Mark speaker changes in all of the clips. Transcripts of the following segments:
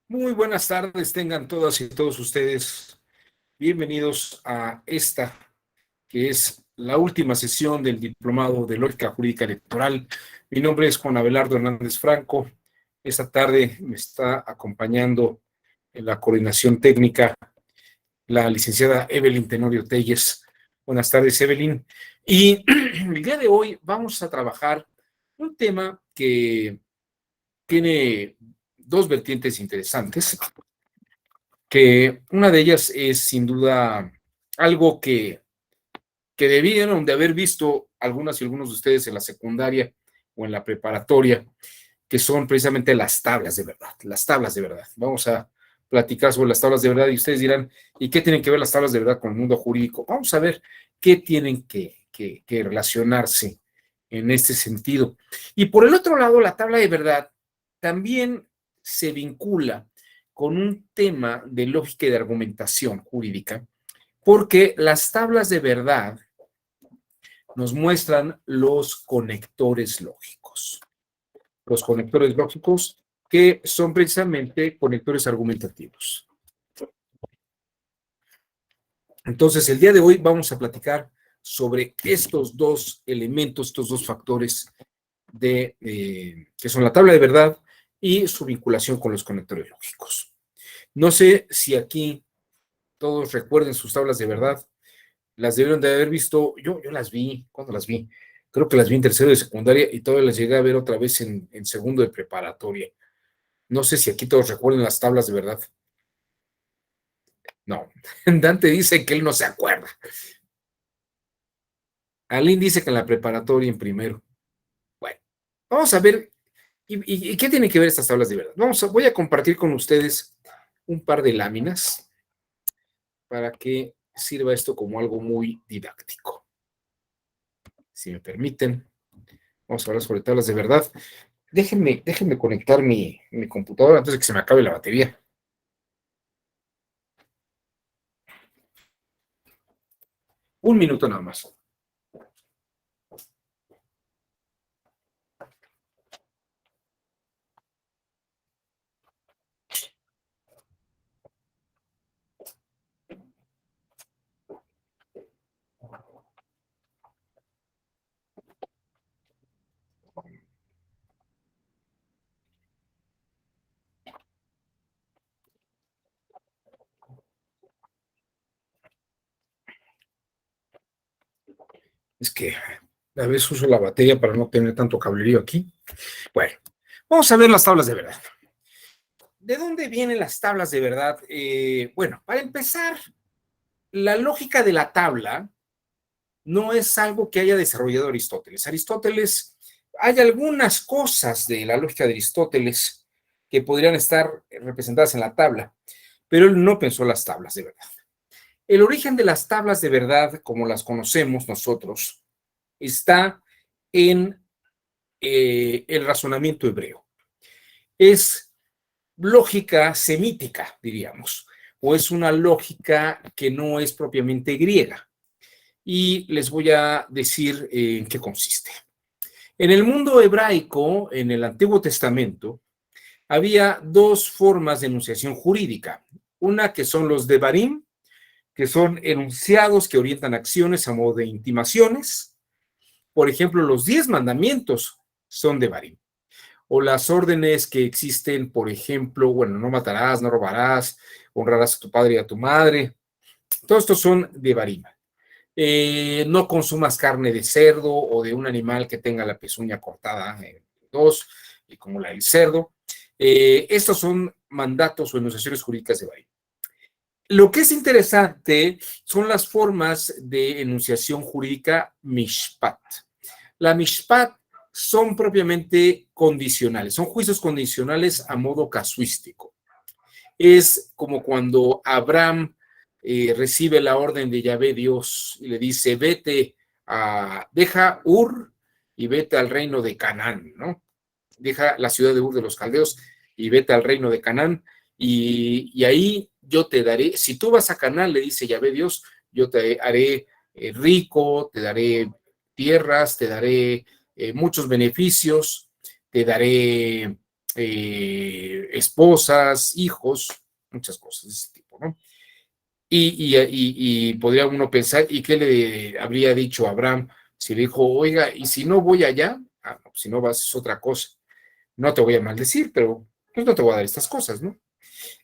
Speaker 1: Muy buenas tardes, tengan todas y todos ustedes. Bienvenidos a esta, que es la última sesión del Diplomado de Lógica Jurídica Electoral. Mi nombre es Juan Abelardo Hernández Franco. Esta tarde me está acompañando en la coordinación técnica la licenciada Evelyn Tenorio Telles. Buenas tardes, Evelyn. Y el día de hoy vamos a trabajar un tema que tiene dos vertientes interesantes, que una de ellas es sin duda algo que debieron de haber visto algunas y algunos de ustedes en la secundaria o en la preparatoria, que son precisamente las tablas de verdad, las tablas de verdad. Vamos a platicar sobre las tablas de verdad y ustedes dirán, ¿y qué tienen que ver las tablas de verdad con el mundo jurídico? Vamos a ver qué tienen que relacionarse en este sentido. Y por el otro lado, la tabla de verdad también se vincula con un tema de lógica y de argumentación jurídica, porque las tablas de verdad nos muestran los conectores lógicos. Los conectores lógicos que son precisamente conectores argumentativos. Entonces, el día de hoy vamos a platicar sobre estos dos elementos, estos dos factores que son la tabla de verdad y su vinculación con los conectores lógicos. No sé si aquí todos recuerden sus tablas de verdad. Las debieron de haber visto, yo las vi, ¿cuándo las vi? Creo que las vi en tercero de secundaria y todavía las llegué a ver otra vez en segundo de preparatoria. No sé si aquí todos recuerden las tablas de verdad. No, Dante dice que él no se acuerda. Aline dice que en la preparatoria en primero. Bueno, vamos a ver, ¿y qué tienen que ver estas tablas de verdad? Voy a compartir con ustedes un par de láminas para que sirva esto como algo muy didáctico. Si me permiten, vamos a hablar sobre tablas de verdad. Déjenme conectar mi computadora antes de que se me acabe la batería. Un minuto nada más. Es que a veces uso la batería para no tener tanto cablerío aquí. Bueno, vamos a ver las tablas de verdad. ¿De dónde vienen las tablas de verdad? Bueno, para empezar, la lógica de la tabla no es algo que haya desarrollado Aristóteles. Aristóteles, hay algunas cosas de la lógica de Aristóteles que podrían estar representadas en la tabla, pero él no pensó las tablas de verdad. El origen de las tablas de verdad, como las conocemos nosotros, está en el razonamiento hebreo. Es lógica semítica, diríamos, o es una lógica que no es propiamente griega. Y les voy a decir en qué consiste. En el mundo hebraico, en el Antiguo Testamento, había dos formas de enunciación jurídica. Una que son los devarim, que son enunciados que orientan acciones a modo de intimaciones. Por ejemplo, los 10 mandamientos son devarim. O las órdenes que existen, por ejemplo, bueno, no matarás, no robarás, honrarás a tu padre y a tu madre. Todos estos son devarim. No consumas carne de cerdo o de un animal que tenga la pezuña cortada en dos, como la del cerdo. Estos son mandatos o enunciaciones jurídicas de Bahía. Lo que es interesante son las formas de enunciación jurídica mishpat. La mishpat son propiamente condicionales, son juicios condicionales a modo casuístico. Es como cuando Abraham recibe la orden de Yahvé Dios y le dice, deja Ur y vete al reino de Canaán, ¿no? Deja la ciudad de Ur de los Caldeos y vete al reino de Canaán y ahí yo te daré, si tú vas a Canaán, le dice Yahvé Dios, yo te haré rico, te daré tierras, te daré muchos beneficios, te daré esposas, hijos, muchas cosas de ese tipo, ¿no? Y podría uno pensar, ¿y qué le habría dicho a Abraham si le dijo, oiga, y si no voy allá? Ah, no, si no vas es otra cosa. No te voy a maldecir, pero pues no te voy a dar estas cosas, ¿no?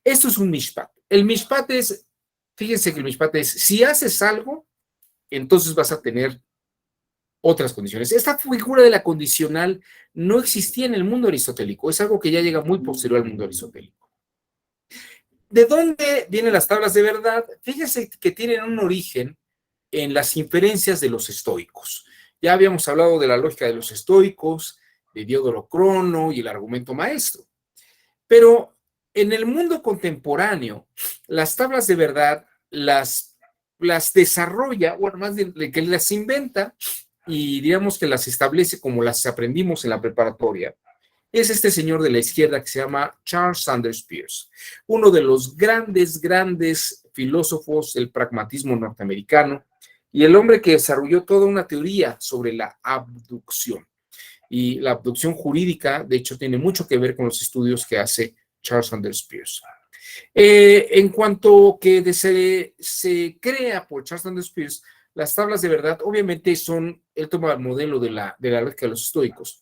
Speaker 1: Esto es un mishpat. El mishpat es, fíjense que el mishpat es, si haces algo, entonces vas a tener otras condiciones. Esta figura de la condicional no existía en el mundo aristotélico, es algo que ya llega muy posterior al mundo aristotélico. ¿De dónde vienen las tablas de verdad? Fíjense que tienen un origen en las inferencias de los estoicos. Ya habíamos hablado de la lógica de los estoicos, de Diodoro Crono y el argumento maestro. Pero en el mundo contemporáneo, las tablas de verdad las desarrolla, bueno, más de que las inventa y digamos que las establece como las aprendimos en la preparatoria, es este señor de la izquierda que se llama Charles Sanders Peirce, uno de los grandes filósofos del pragmatismo norteamericano y el hombre que desarrolló toda una teoría sobre la abducción. Y la abducción jurídica, de hecho, tiene mucho que ver con los estudios que hace Charles Sanders Peirce. En cuanto que se crea por Charles Sanders Peirce, las tablas de verdad, obviamente son, él toma el modelo de la lógica de los estoicos,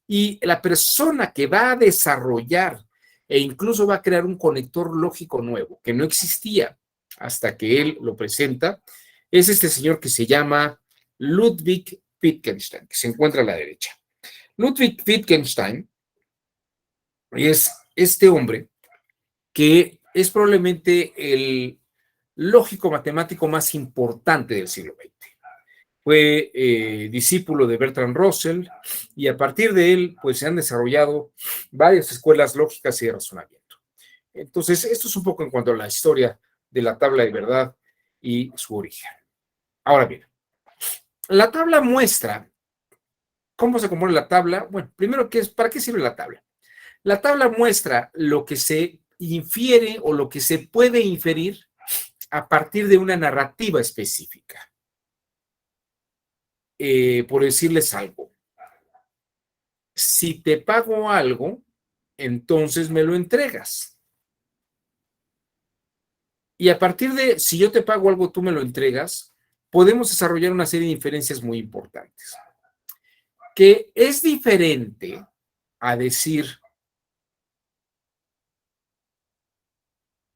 Speaker 1: y la persona que va a desarrollar e incluso va a crear un conector lógico nuevo, que no existía hasta que él lo presenta, es este señor que se llama Ludwig Wittgenstein, que se encuentra a la derecha. Ludwig Wittgenstein es este hombre que es probablemente el lógico matemático más importante del siglo XX. Fue discípulo de Bertrand Russell y a partir de él pues se han desarrollado varias escuelas lógicas y de razonamiento. Entonces, esto es un poco en cuanto a la historia de la tabla de verdad y su origen. Ahora bien, la tabla muestra cómo se compone la tabla. Bueno, primero, ¿para qué sirve la tabla? La tabla muestra lo que se infiere o lo que se puede inferir a partir de una narrativa específica. Por decirles algo, si te pago algo, entonces me lo entregas. Y a partir de, si yo te pago algo, tú me lo entregas, podemos desarrollar una serie de inferencias muy importantes. Que es diferente a decir,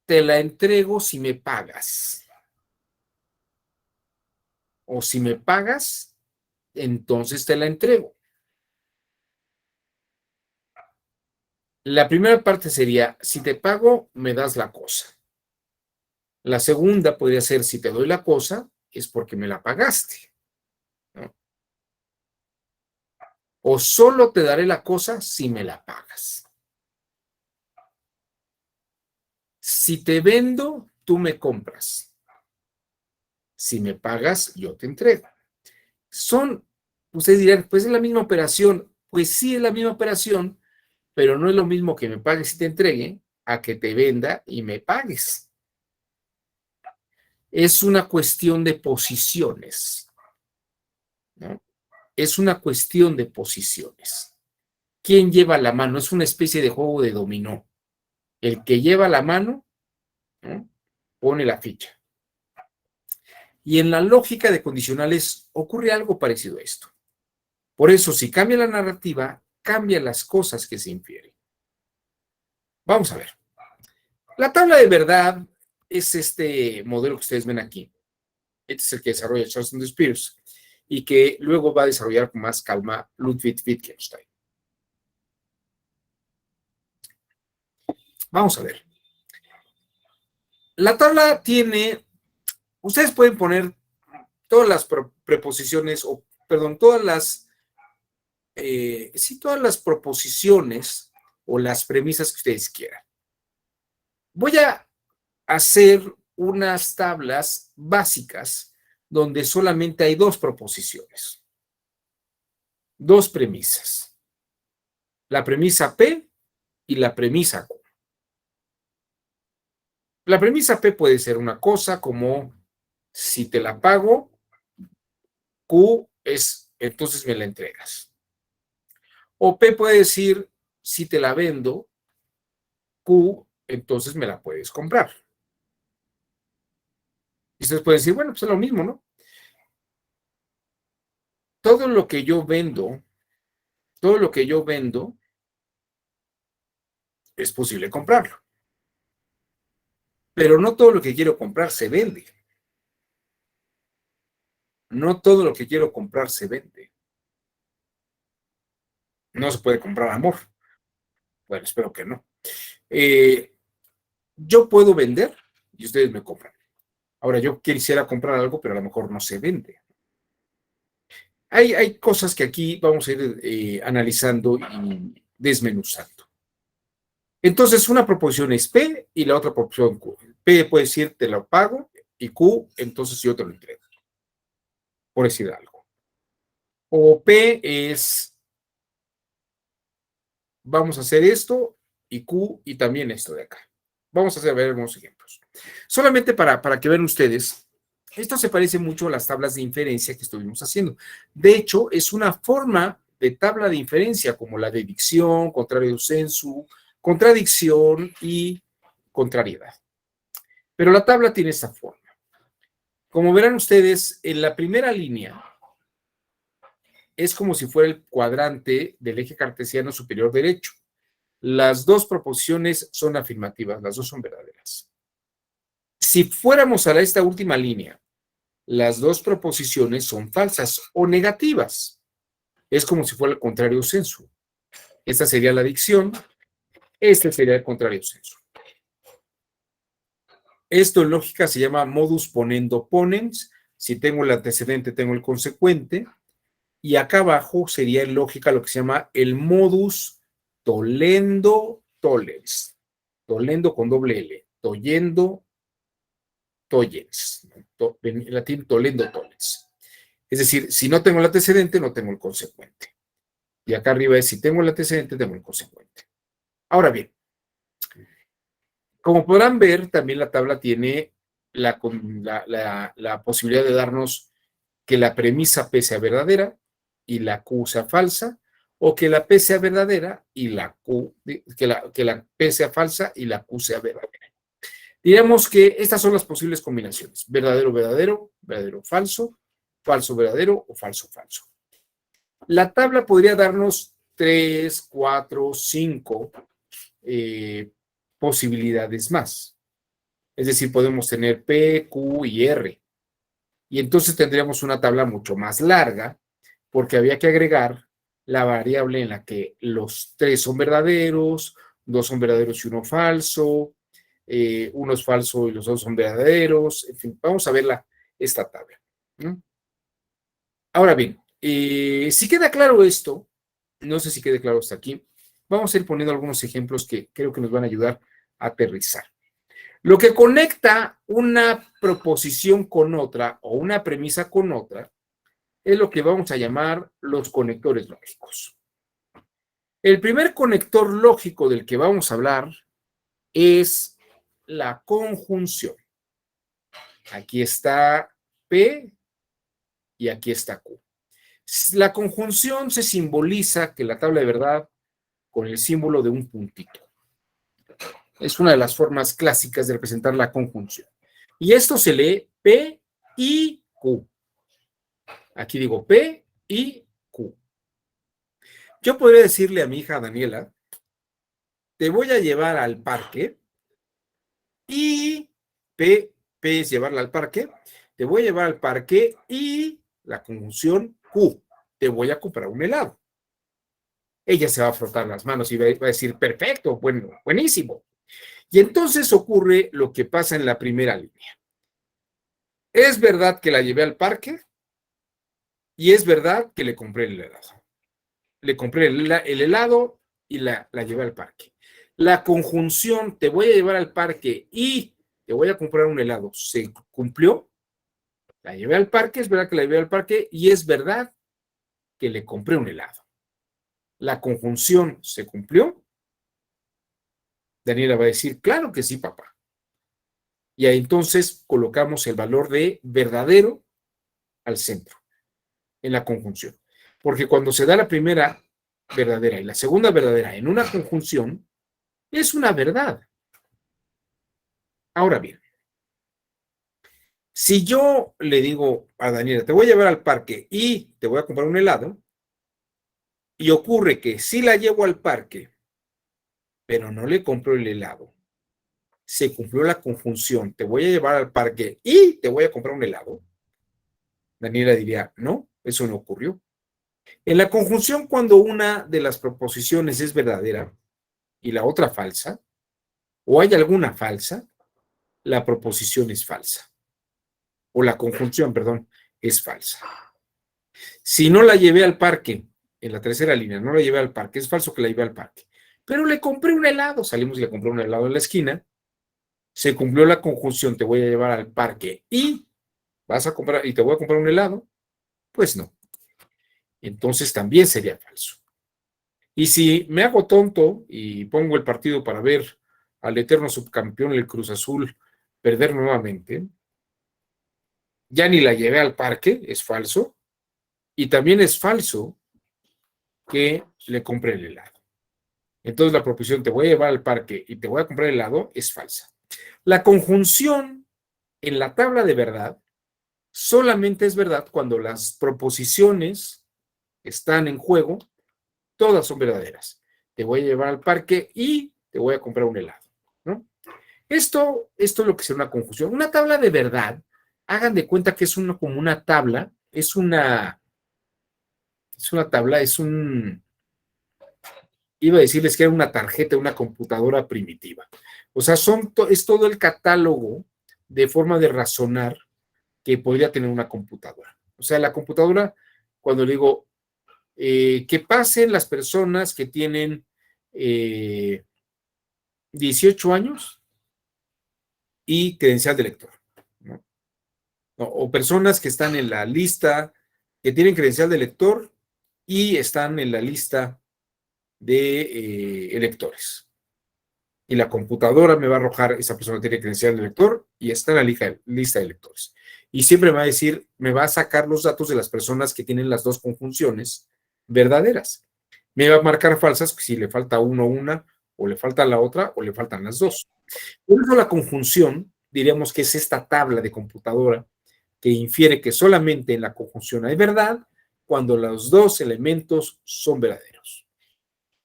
Speaker 1: te la entrego si me pagas. O si me pagas, entonces te la entrego. La primera parte sería, si te pago, me das la cosa. La segunda podría ser, si te doy la cosa, es porque me la pagaste, ¿no? O solo te daré la cosa si me la pagas. Si te vendo, tú me compras. Si me pagas, yo te entrego. Ustedes dirán, pues es la misma operación. Pues sí es la misma operación, pero no es lo mismo que me pagues y te entregue a que te venda y me pagues. Es una cuestión de posiciones, ¿no? Es una cuestión de posiciones. ¿Quién lleva la mano? Es una especie de juego de dominó. El que lleva la mano, ¿no?, pone la ficha. Y en la lógica de condicionales ocurre algo parecido a esto. Por eso, si cambia la narrativa, cambian las cosas que se infieren. Vamos a ver. La tabla de verdad es este modelo que ustedes ven aquí. Este es el que desarrolla Charles Sanders Peirce y que luego va a desarrollar con más calma Ludwig Wittgenstein. Vamos a ver. La tabla tiene, ustedes pueden poner todas las preposiciones, o perdón, todas las proposiciones o las premisas que ustedes quieran. Voy a hacer unas tablas básicas donde solamente hay dos proposiciones, dos premisas. La premisa P y la premisa Q. La premisa P puede ser una cosa como, si te la pago, Q es, entonces me la entregas. O P puede decir, si te la vendo, Q, entonces me la puedes comprar. Y ustedes pueden decir, bueno, pues es lo mismo, ¿no? Todo lo que yo vendo, todo lo que yo vendo, es posible comprarlo. Pero no todo lo que quiero comprar se vende. No todo lo que quiero comprar se vende. No se puede comprar amor. Bueno, espero que no. Yo puedo vender y ustedes me compran. Ahora, yo quisiera comprar algo, pero a lo mejor no se vende. Hay cosas que aquí vamos a ir analizando y desmenuzando. Entonces, una proposición es P y la otra proposición Q. P puede decir te lo pago y Q, entonces yo te lo entrego, por decir algo. O P es vamos a hacer esto y Q y también esto de acá. Vamos a ver algunos ejemplos. Solamente para que vean ustedes, esto se parece mucho a las tablas de inferencia que estuvimos haciendo. De hecho, es una forma de tabla de inferencia como la de dicción, contrario sensu, contradicción y contrariedad. Pero la tabla tiene esta forma. Como verán ustedes, en la primera línea es como si fuera el cuadrante del eje cartesiano superior derecho. Las dos proposiciones son afirmativas, las dos son verdaderas. Si fuéramos a esta última línea, las dos proposiciones son falsas o negativas. Es como si fuera el contrario sensu. Esta sería la dicción, este sería el contrario sensu. Esto en lógica se llama modus ponendo ponens. Si tengo el antecedente, tengo el consecuente. Y acá abajo sería en lógica lo que se llama el modus tollendo tollens. Tollendo con doble L. Tollendo tollens. En latín, tollendo tollens. Es decir, si no tengo el antecedente, no tengo el consecuente. Y acá arriba es si tengo el antecedente, tengo el consecuente. Ahora bien, como podrán ver, también la tabla tiene la posibilidad de darnos que la premisa P sea verdadera y la Q sea falsa, o que la P sea verdadera y la Q, que la P sea falsa y la Q sea verdadera. Diremos que estas son las posibles combinaciones: verdadero, verdadero, verdadero, falso, falso, verdadero o falso, falso. La tabla podría darnos 3, 4, 5 posibilidades más. Es decir, podemos tener P, Q y R. Y entonces tendríamos una tabla mucho más larga, porque había que agregar la variable en la que los 3 son verdaderos, 2 son verdaderos y uno falso, uno es falso y los 2 son verdaderos. En fin, vamos a ver esta tabla. Ahora bien, si queda claro esto, no sé si quede claro hasta aquí, vamos a ir poniendo algunos ejemplos que creo que nos van a ayudar a aterrizar. Lo que conecta una proposición con otra o una premisa con otra es lo que vamos a llamar los conectores lógicos. El primer conector lógico del que vamos a hablar es la conjunción. Aquí está P y aquí está Q. La conjunción se simboliza, que la tabla de verdad, con el símbolo de un puntito. Es una de las formas clásicas de representar la conjunción. Y esto se lee P y Q. Aquí digo P y Q. Yo podría decirle a mi hija Daniela, te voy a llevar al parque y P es llevarla al parque, te voy a llevar al parque y la conjunción Q, te voy a comprar un helado. Ella se va a frotar las manos y va a decir, perfecto, bueno, buenísimo. Y entonces ocurre lo que pasa en la primera línea. Es verdad que la llevé al parque y es verdad que le compré el helado. Le compré el helado y la llevé al parque. La conjunción, te voy a llevar al parque y te voy a comprar un helado, ¿se cumplió? La llevé al parque, es verdad que la llevé al parque y es verdad que le compré un helado. La conjunción se cumplió. Daniela va a decir, claro que sí, papá. Y ahí entonces colocamos el valor de verdadero al centro en la conjunción. Porque cuando se da la primera verdadera y la segunda verdadera en una conjunción, es una verdad. Ahora bien, si yo le digo a Daniela, te voy a llevar al parque y te voy a comprar un helado, y ocurre que sí la llevo al parque, pero no le compro el helado, se cumplió la conjunción, te voy a llevar al parque y te voy a comprar un helado, Daniela diría, no, eso no ocurrió. En la conjunción, cuando una de las proposiciones es verdadera y la otra falsa, o hay alguna falsa, la proposición es falsa, o la conjunción, perdón, es falsa. Si no la llevé al parque, en la tercera línea, no la llevé al parque, es falso que la llevé al parque, pero le compré un helado, salimos y le compré un helado en la esquina, se cumplió la conjunción, te voy a llevar al parque y vas a comprar, y te voy a comprar un helado, pues no. Entonces también sería falso. Y si me hago tonto y pongo el partido para ver al eterno subcampeón, el Cruz Azul, perder nuevamente, ya ni la llevé al parque, es falso, y también es falso que le compré el helado. Entonces la proposición te voy a llevar al parque y te voy a comprar el helado es falsa. La conjunción en la tabla de verdad solamente es verdad cuando las proposiciones están en juego, todas son verdaderas. Te voy a llevar al parque y te voy a comprar un helado, ¿no? Esto es lo que es una conjunción. Una tabla de verdad, hagan de cuenta que es como una tabla, es una tabla, iba a decirles que era una tarjeta, una computadora primitiva. O sea, es todo el catálogo de forma de razonar que podría tener una computadora. O sea, la computadora, cuando le digo que pasen las personas que tienen 18 años y credencial de lector, ¿no? O personas que están en la lista, que tienen credencial de lector y están en la lista de electores. Y la computadora me va a arrojar, esa persona tiene credencial de lector y está en la lista de electores. Y siempre me va a decir, me va a sacar los datos de las personas que tienen las dos conjunciones verdaderas. Me va a marcar falsas si le falta uno una, o le falta la otra, o le faltan las dos. Por eso la conjunción, diríamos que es esta tabla de computadora que infiere que solamente en la conjunción hay verdad cuando los dos elementos son verdaderos.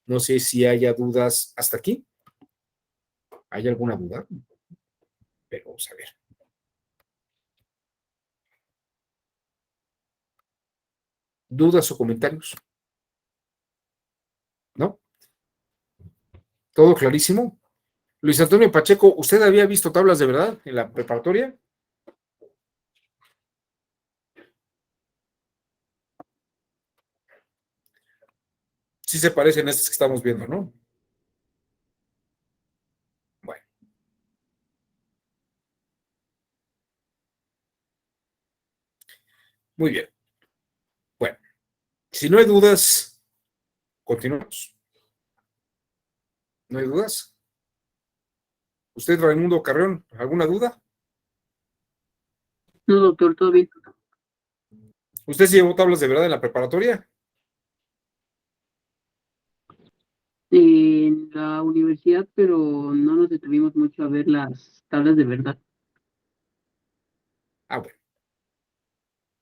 Speaker 1: No sé si haya dudas hasta aquí. ¿Hay alguna duda? Pero vamos a ver. ¿Dudas o comentarios? ¿No? ¿Todo clarísimo? Luis Antonio Pacheco, ¿usted había visto tablas de verdad en la preparatoria? Sí se parecen a estas que estamos viendo, ¿no? Bueno, muy bien. Bueno, si no hay dudas, continuamos. ¿No hay dudas? ¿Usted, Raimundo Carreón, alguna duda?
Speaker 2: No, doctor, todo bien.
Speaker 1: ¿Usted sí llevó tablas de verdad en la preparatoria?
Speaker 2: En la universidad, pero no nos detuvimos mucho a ver las tablas de verdad.
Speaker 1: Ah, bueno.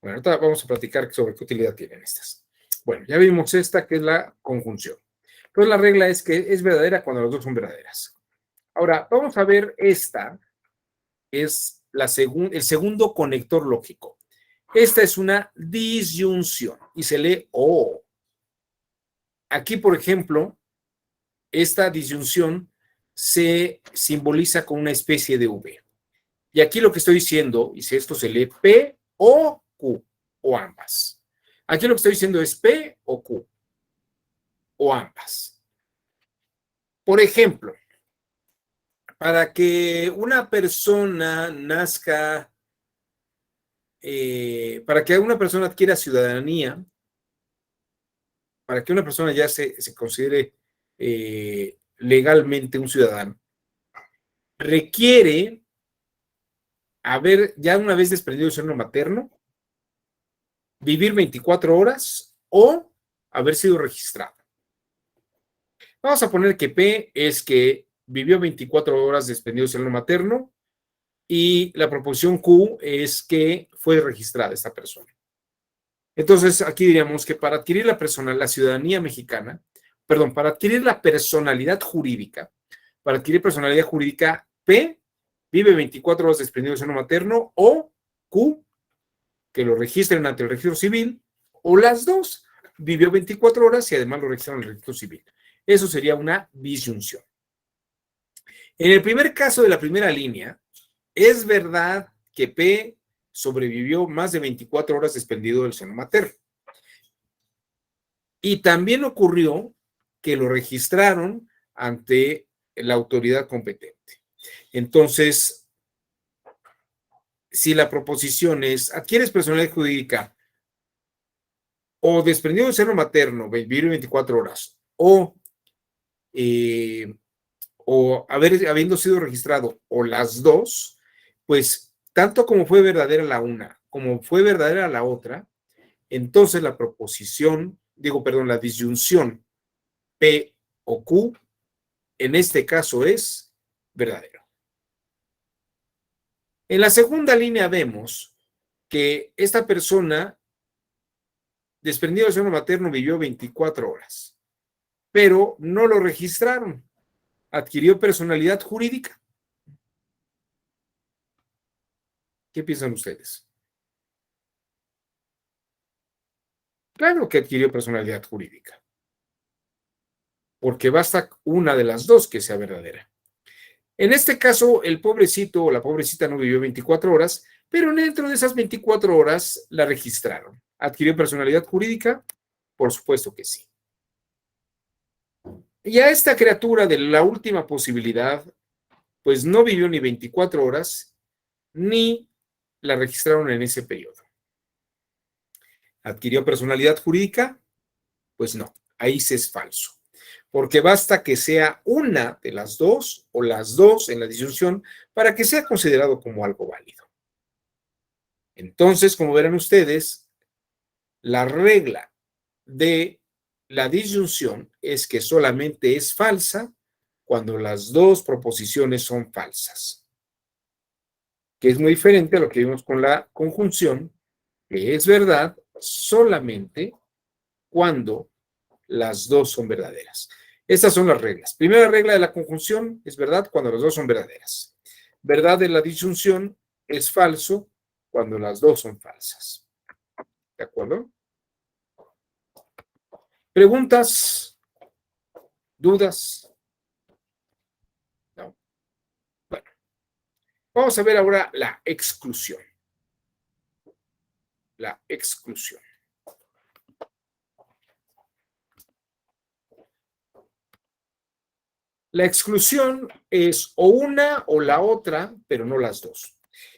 Speaker 1: Bueno, ahorita vamos a platicar sobre qué utilidad tienen estas. Bueno, ya vimos esta que es la conjunción. Entonces la regla es que es verdadera cuando las dos son verdaderas. Ahora, vamos a ver esta, es el segundo conector lógico. Esta es una disyunción y se lee O. Aquí, por ejemplo, esta disyunción se simboliza con una especie de V. Y aquí lo que estoy diciendo, y si esto se lee P o Q, o ambas. Aquí lo que estoy diciendo es P o Q, o ambas. Por ejemplo, para que una persona nazca, para que una persona adquiera ciudadanía, para que una persona ya se considere legalmente un ciudadano, requiere haber ya una vez desprendido el seno materno, vivir 24 horas o haber sido registrado. Vamos a poner que P es que vivió 24 horas desprendido del seno materno y la proposición Q es que fue registrada esta persona. Entonces, aquí diríamos que para adquirir la ciudadanía mexicana, perdón, para adquirir la personalidad jurídica, P vive 24 horas desprendido del seno materno o Q, que lo registren ante el registro civil, o las dos, vivió 24 horas y además lo registraron en el registro civil. Eso sería una disyunción. En el primer caso de la primera línea, es verdad que P sobrevivió más de 24 horas desprendido del seno materno. Y también ocurrió que lo registraron ante la autoridad competente. Entonces, si la proposición es adquieres personalidad jurídica o desprendido del seno materno, vivir 24 horas, o habiendo sido registrado, o las dos, pues tanto como fue verdadera la una, como fue verdadera la otra, entonces la la disyunción P o Q, en este caso es verdadero. En la segunda línea vemos que esta persona desprendido del seno materno vivió 24 horas, pero no lo registraron. Adquirió personalidad jurídica. ¿Qué piensan ustedes? Claro que adquirió personalidad jurídica, porque basta una de las dos que sea verdadera. En este caso, el pobrecito o la pobrecita no vivió 24 horas, pero dentro de esas 24 horas la registraron. ¿Adquirió personalidad jurídica? Por supuesto que sí. Y a esta criatura de la última posibilidad, pues no vivió ni 24 horas, ni la registraron en ese periodo. ¿Adquirió personalidad jurídica? Pues no, ahí sí es falso. Porque basta que sea una de las dos o las dos en la disyunción para que sea considerado como algo válido. Entonces, como verán ustedes, la regla de la disyunción es que solamente es falsa cuando las dos proposiciones son falsas, que es muy diferente a lo que vimos con la conjunción, que es verdad solamente cuando las dos son verdaderas. Estas son las reglas. Primera regla de la conjunción es verdad cuando las dos son verdaderas. Verdad de la disyunción es falso cuando las dos son falsas. ¿De acuerdo? ¿Preguntas? ¿Dudas? No. Bueno, vamos a ver ahora la exclusión. La exclusión. La exclusión es o una o la otra, pero no las dos.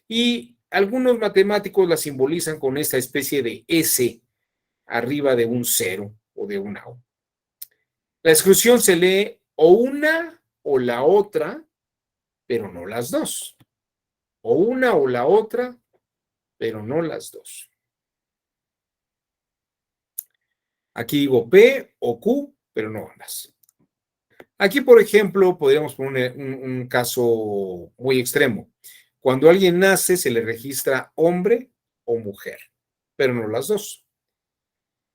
Speaker 1: Y algunos matemáticos la simbolizan con esta especie de S arriba de un cero o de una O. La exclusión se lee o una o la otra, pero no las dos. O una o la otra, pero no las dos. Aquí digo P o Q, pero no ambas. Aquí, por ejemplo, podríamos poner un caso muy extremo. Cuando alguien nace, se le registra hombre o mujer, pero no las dos.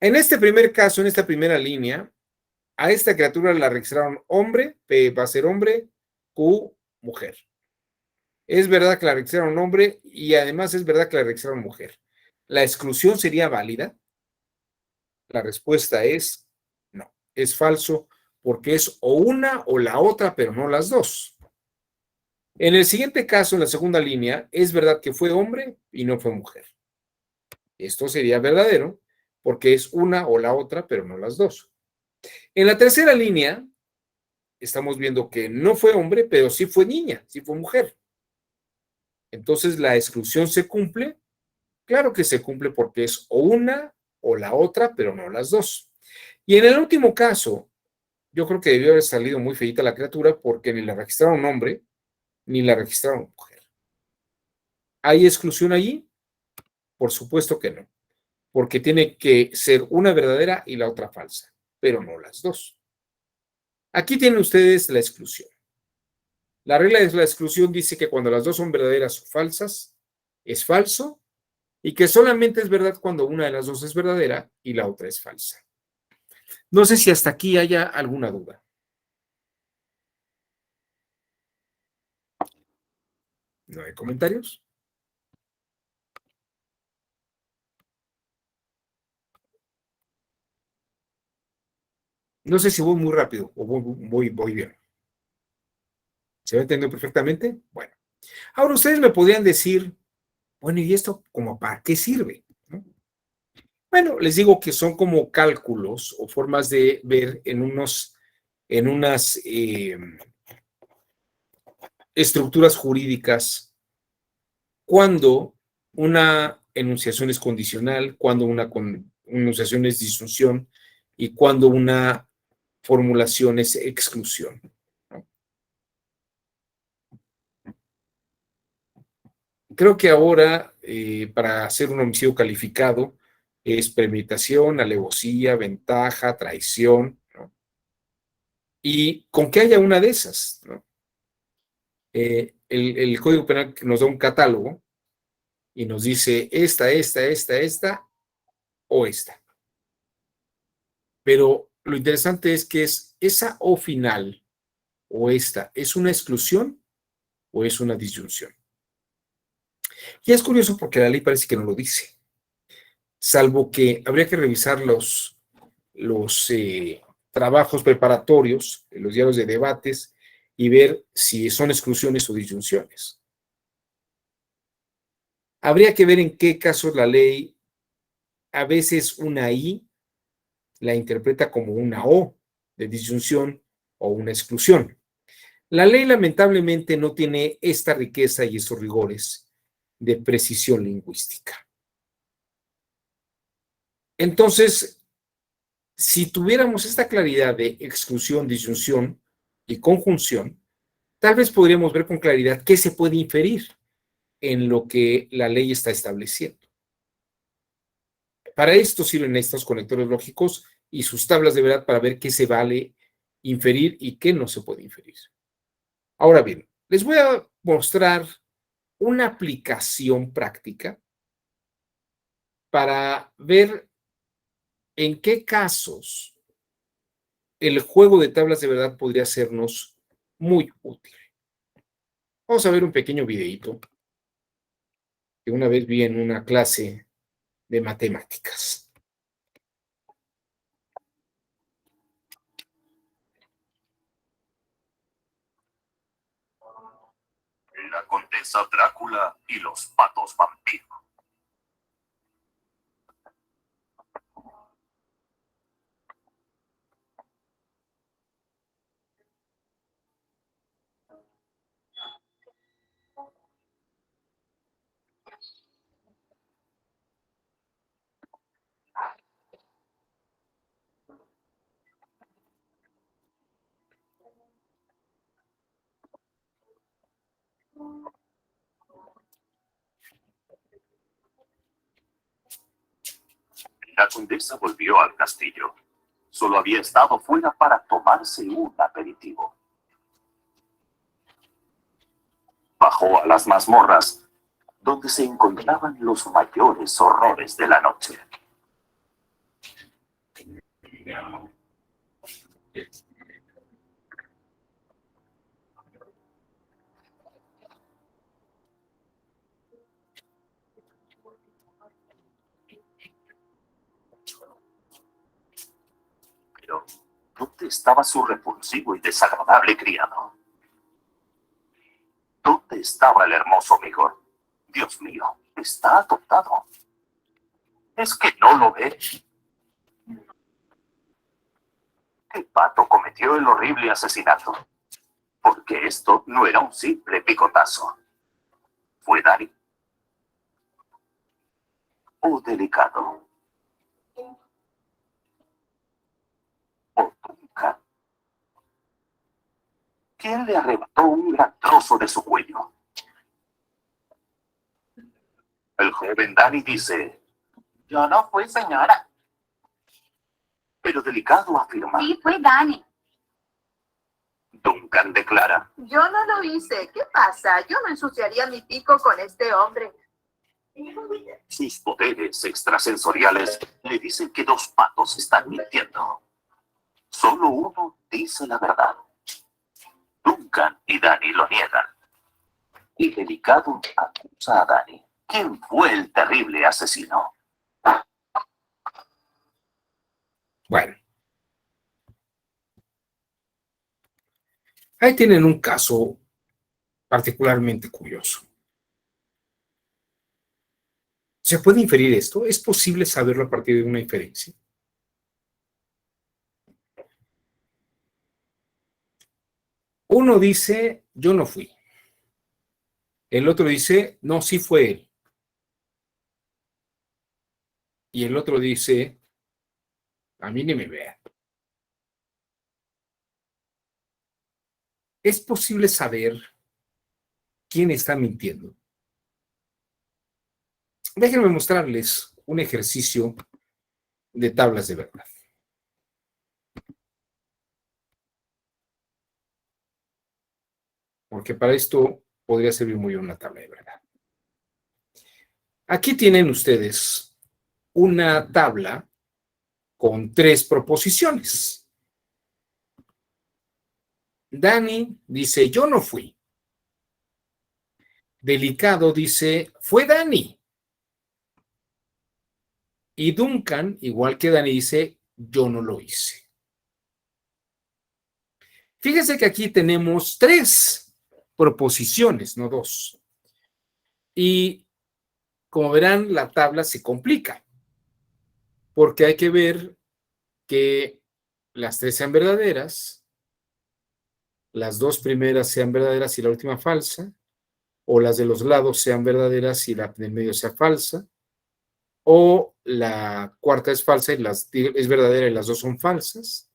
Speaker 1: En este primer caso, en esta primera línea, a esta criatura la registraron hombre, P va a ser hombre, Q, mujer. Es verdad que la registraron hombre y además es verdad que la registraron mujer. ¿La exclusión sería válida? La respuesta es no, es falso porque es o una o la otra, pero no las dos. En el siguiente caso, en la segunda línea, es verdad que fue hombre y no fue mujer. Esto sería verdadero porque es una o la otra, pero no las dos. En la tercera línea, estamos viendo que no fue hombre, pero sí fue niña, sí fue mujer. Entonces, ¿la exclusión se cumple? Claro que se cumple porque es o una o la otra, pero no las dos. Y en el último caso, yo creo que debió haber salido muy feita la criatura porque ni la registraron hombre, ni la registraron mujer. ¿Hay exclusión allí? Por supuesto que no, porque tiene que ser una verdadera y la otra falsa, pero no las dos. Aquí tienen ustedes la exclusión. La regla de la exclusión dice que cuando las dos son verdaderas o falsas, es falso, y que solamente es verdad cuando una de las dos es verdadera y la otra es falsa. No sé si hasta aquí haya alguna duda. ¿No hay comentarios? No sé si voy muy rápido o voy bien. ¿Se va entendiendo perfectamente? Bueno. Ahora ustedes me podrían decir, bueno, ¿y esto como para qué sirve? ¿No? Bueno, les digo que son como cálculos o formas de ver en unas estructuras jurídicas cuando una enunciación es condicional, cuando una enunciación es disyunción y cuando una formulación es exclusión. ¿No? Creo que ahora, para hacer un homicidio calificado, es premeditación, alevosía, ventaja, traición, ¿no? Y con que haya una de esas, ¿no? El Código Penal nos da un catálogo y nos dice esta o esta. Pero lo interesante es que es esa o final o esta, ¿es una exclusión o es una disyunción? Y es curioso porque la ley parece que no lo dice, salvo que habría que revisar los trabajos preparatorios, los diarios de debates, y ver si son exclusiones o disyunciones. Habría que ver en qué casos la ley, a veces una I, la interpreta como una O de disyunción o una exclusión. La ley lamentablemente no tiene esta riqueza y estos rigores de precisión lingüística. Entonces, si tuviéramos esta claridad de exclusión, disyunción y conjunción, tal vez podríamos ver con claridad qué se puede inferir en lo que la ley está estableciendo. Para esto sirven estos conectores lógicos y sus tablas de verdad para ver qué se vale inferir y qué no se puede inferir. Ahora bien, les voy a mostrar una aplicación práctica para ver en qué casos el juego de tablas de verdad podría sernos muy útil. Vamos a ver un pequeño videíto que una vez vi en una clase de matemáticas.
Speaker 3: La condesa Drácula y los patos vampiro. La condesa volvió al castillo. Solo había estado fuera para tomarse un aperitivo. Bajó a las mazmorras, donde se encontraban los mayores horrores de la noche. Pero, ¿dónde estaba su repulsivo y desagradable criado? ¿Dónde estaba el hermoso Migor? Dios mío, está adoptado. ¿Es que no lo ve? El pato cometió el horrible asesinato. Porque esto no era un simple picotazo. Fue Dani. O delicado. O nunca. ¿Quién le arrebató un gran trozo de su cuello? El joven Dani dice: yo no fui, señora. Pero delicado afirma:
Speaker 4: Sí, fue Dani.
Speaker 3: Duncan declara.
Speaker 4: Yo no lo hice. ¿Qué pasa? Yo no ensuciaría mi pico con este hombre.
Speaker 3: Sus poderes extrasensoriales le dicen que dos patos están mintiendo. Solo uno dice la verdad. Duncan y Danny lo niegan. Y Delicado acusa a Danny. ¿Quién fue el terrible asesino?
Speaker 1: Bueno, ahí tienen un caso particularmente curioso. ¿Se puede inferir esto? ¿Es posible saberlo a partir de una inferencia? Uno dice, yo no fui. El otro dice, no, sí fue él. Y el otro dice, a mí ni me vean. ¿Es posible saber quién está mintiendo? Déjenme mostrarles un ejercicio de tablas de verdad. Porque para esto podría servir muy bien una tabla de verdad. Aquí tienen ustedes una tabla con 3 proposiciones. Danny dice, yo no fui. Delicado dice, fue Danny. Y Duncan, igual que Danny, dice, yo no lo hice. Fíjense que aquí tenemos 3 proposiciones, no 2. Y como verán, la tabla se complica, porque hay que ver que las 3 sean verdaderas, las 2 primeras sean verdaderas y la última falsa, o las de los lados sean verdaderas y la del medio sea falsa, o la cuarta es falsa y es verdadera y las 2 son falsas.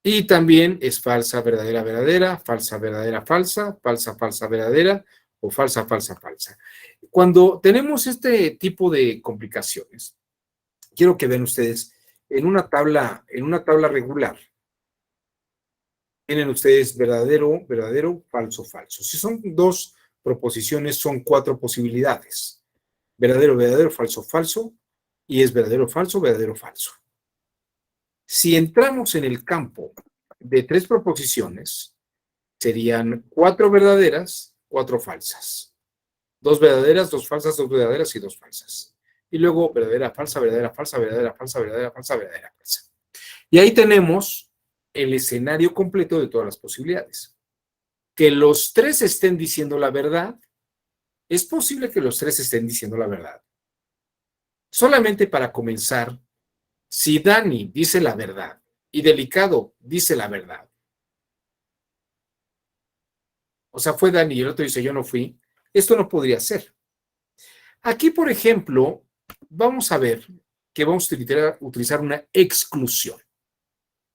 Speaker 1: Y también es falsa, verdadera, verdadera, falsa, verdadera, falsa, falsa, falsa, verdadera o falsa, falsa, falsa. Cuando tenemos este tipo de complicaciones, quiero que vean ustedes en una tabla regular, tienen ustedes verdadero, verdadero, falso, falso. Si son 2 proposiciones, son 4 posibilidades. Verdadero, verdadero, falso, falso, y es verdadero, falso, verdadero, falso. Si entramos en el campo de 3 proposiciones, serían 4 verdaderas, 4 falsas. 2 verdaderas, 2 falsas, 2 verdaderas y 2 falsas. Y luego verdadera, falsa, verdadera, falsa, verdadera, falsa, verdadera, falsa, verdadera, falsa. Y ahí tenemos el escenario completo de todas las posibilidades. Que los 3 estén diciendo la verdad, es posible que los 3 estén diciendo la verdad. Solamente para comenzar, si Danny dice la verdad y Delicado dice la verdad, o sea, fue Danny y el otro dice yo no fui, esto no podría ser. Aquí, por ejemplo, vamos a ver que vamos a utilizar una exclusión.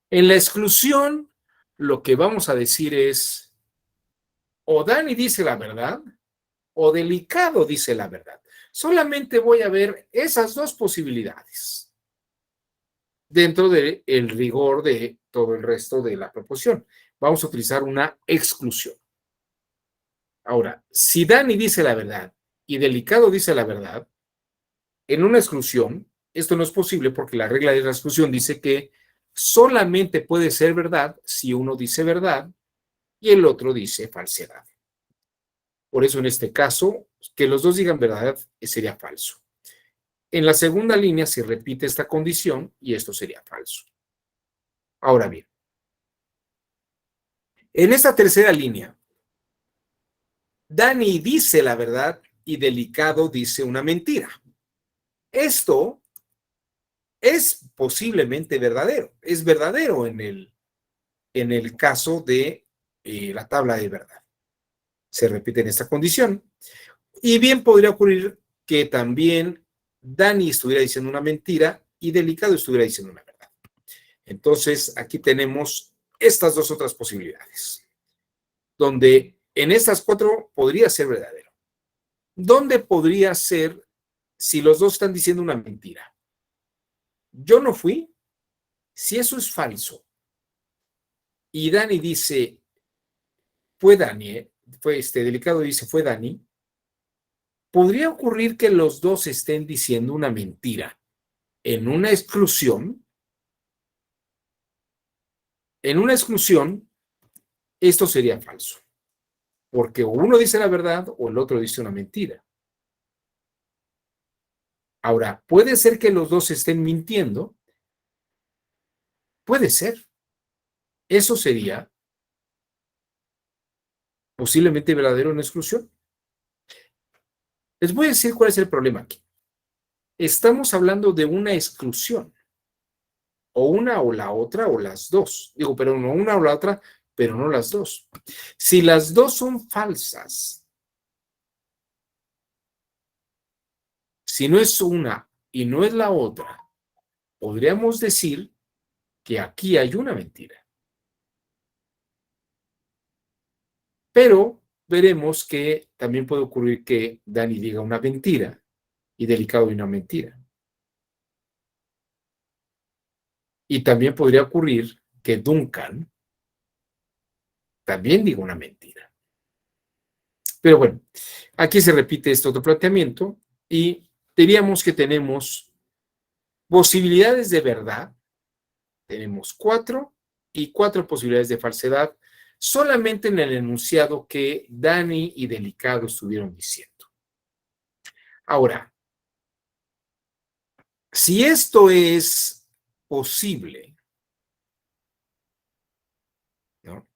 Speaker 1: En la exclusión, lo que vamos a decir es, o Danny dice la verdad, o Delicado dice la verdad. Solamente voy a ver esas 2 posibilidades dentro del rigor de todo el resto de la proposición. Vamos a utilizar una exclusión. Ahora, si Danny dice la verdad y Delicado dice la verdad, en una exclusión, esto no es posible porque la regla de la exclusión dice que solamente puede ser verdad si uno dice verdad y el otro dice falsedad. Por eso en este caso, que los 2 digan verdad sería falso. En la segunda línea se repite esta condición y esto sería falso. Ahora bien, en esta tercera línea, Danny dice la verdad y Delicado dice una mentira. Esto es posiblemente verdadero. Es verdadero en el caso de la tabla de verdad. Se repite en esta condición. Y bien podría ocurrir que también Danny estuviera diciendo una mentira y Delicado estuviera diciendo una verdad. Entonces, aquí tenemos estas 2 otras posibilidades, donde en estas 4 podría ser verdadero. ¿Dónde podría ser si los 2 están diciendo una mentira? Yo no fui. Si eso es falso, y Dani dice, fue Dani, Delicado dice, fue Dani, podría ocurrir que los dos estén diciendo una mentira. En una exclusión, esto sería falso, porque o uno dice la verdad o el otro dice una mentira. Ahora, ¿puede ser que los dos estén mintiendo? Puede ser. Eso sería posiblemente verdadero en exclusión. Les voy a decir cuál es el problema aquí. Estamos hablando de una exclusión. O una o la otra o las dos. Digo, pero no una o la otra, pero no las dos. Si las dos son falsas, si no es una y no es la otra, podríamos decir que aquí hay una mentira. Pero veremos que también puede ocurrir que Dani diga una mentira y Delicado diga una mentira. Y también podría ocurrir que Duncan también diga una mentira. Pero bueno, aquí se repite este otro planteamiento y diríamos que tenemos posibilidades de verdad. Tenemos 4 y 4 posibilidades de falsedad solamente en el enunciado que Dani y Delicado estuvieron diciendo. Ahora, si esto es posible, ¿no?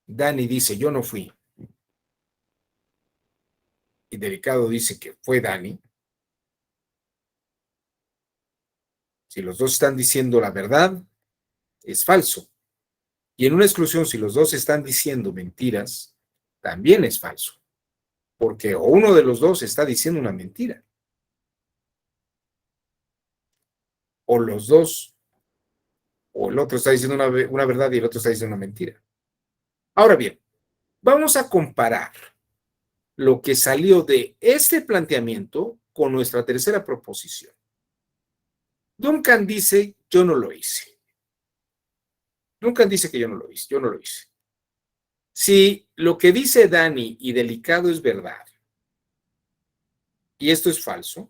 Speaker 1: Dani dice, yo no fui. Y Delicado dice que fue Dani. Si los dos están diciendo la verdad, es falso. Y en una exclusión, si los dos están diciendo mentiras, también es falso. Porque o uno de los dos está diciendo una mentira. O los dos, o el otro está diciendo una verdad y el otro está diciendo una mentira. Ahora bien, vamos a comparar lo que salió de este planteamiento con nuestra tercera proposición. Duncan dice, yo no lo hice. Duncan dice que yo no lo hice. Si lo que dice Dani y Delicado es verdad, y esto es falso,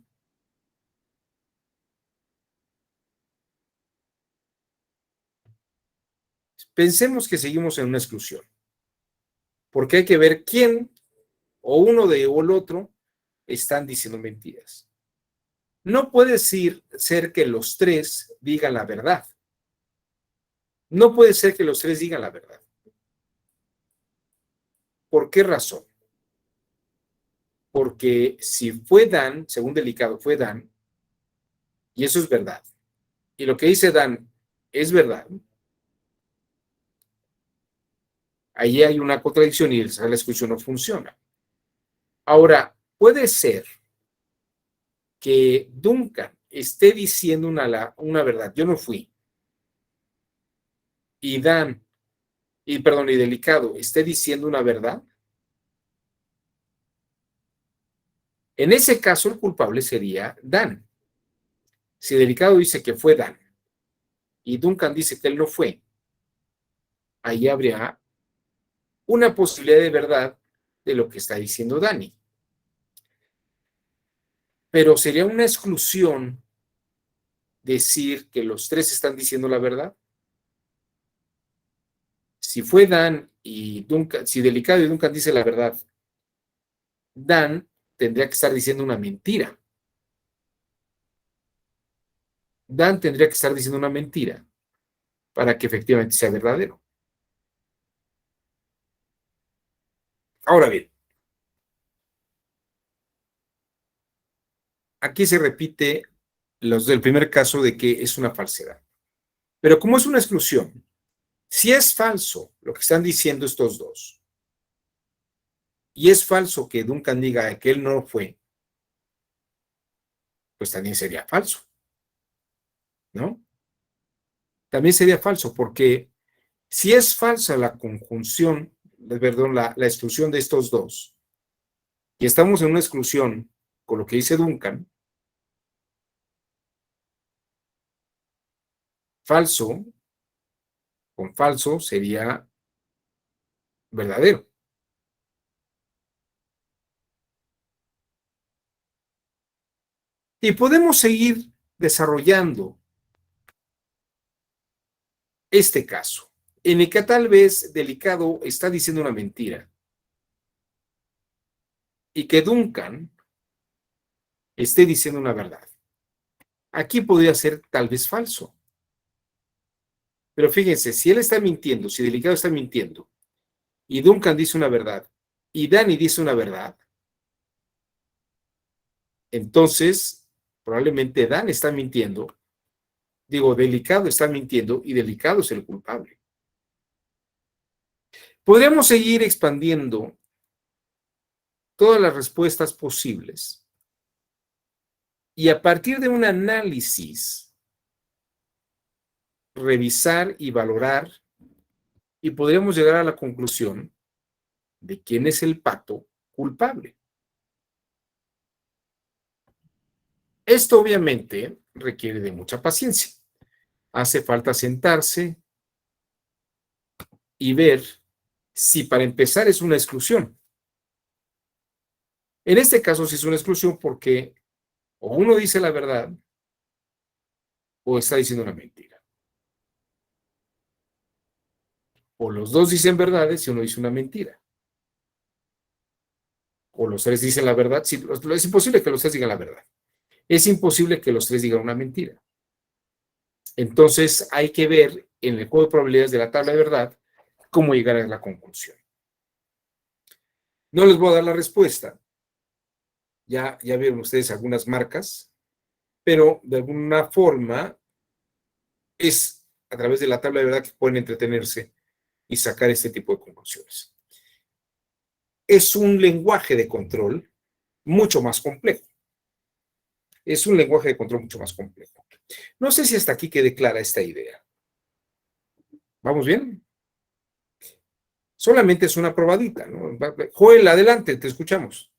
Speaker 1: pensemos que seguimos en una exclusión, porque hay que ver quién o uno de o el otro están diciendo mentiras. No puede ser que los tres digan la verdad. No puede ser que los tres digan la verdad. ¿Por qué razón? Porque si fue Dan, según Delicado, fue Dan, y eso es verdad, y lo que dice Dan es verdad, ahí hay una contradicción y la exclusión no funciona. Ahora, puede ser que Duncan esté diciendo una verdad, yo no fui, y y Delicado esté diciendo una verdad. En ese caso, el culpable sería Dan. Si Delicado dice que fue Dan y Duncan dice que él no fue, ahí habría una posibilidad de verdad de lo que está diciendo Dani. Pero sería una exclusión decir que los tres están diciendo la verdad. Si fue Dan y Duncan, si Delicado y Duncan dicen la verdad, Dan tendría que estar diciendo una mentira. Dan tendría que estar diciendo una mentira para que efectivamente sea verdadero. Ahora bien, aquí se repite los del primer caso de que es una falsedad. Pero como es una exclusión, si es falso lo que están diciendo estos dos, y es falso que Duncan diga que él no fue, pues también sería falso, ¿no? También sería falso, porque si es falsa la conjunción, perdón, la exclusión de estos dos, y estamos en una exclusión con lo que dice Duncan, falso con falso sería verdadero. Y podemos seguir desarrollando este caso, en el que tal vez Delicado está diciendo una mentira y que Duncan esté diciendo una verdad. Aquí podría ser tal vez falso. Pero fíjense, si él está mintiendo, si Delicado está mintiendo, y Duncan dice una verdad, y Danny dice una verdad, entonces probablemente Dan está mintiendo, digo, Delicado está mintiendo, y Delicado es el culpable. Podríamos seguir expandiendo todas las respuestas posibles, y a partir de un análisis, revisar y valorar, y podríamos llegar a la conclusión de quién es el pato culpable. Esto obviamente requiere de mucha paciencia. Hace falta sentarse y ver si para empezar es una exclusión. En este caso sí es una exclusión porque o uno dice la verdad o está diciendo una mentira. O los dos dicen verdades y uno dice una mentira. O los tres dicen la verdad. Sí, es imposible que los tres digan la verdad. Es imposible que los tres digan una mentira. Entonces hay que ver en el juego de probabilidades de la tabla de verdad cómo llegar a la conclusión. No les voy a dar la respuesta. Ya vieron ustedes algunas marcas, pero de alguna forma es a través de la tabla de verdad que pueden entretenerse y sacar este tipo de conclusiones. Es un lenguaje de control mucho más complejo. Es un lenguaje de control mucho más complejo. No sé si hasta aquí quede clara esta idea. ¿Vamos bien? Solamente es una probadita, ¿no? Joel, adelante, te escuchamos.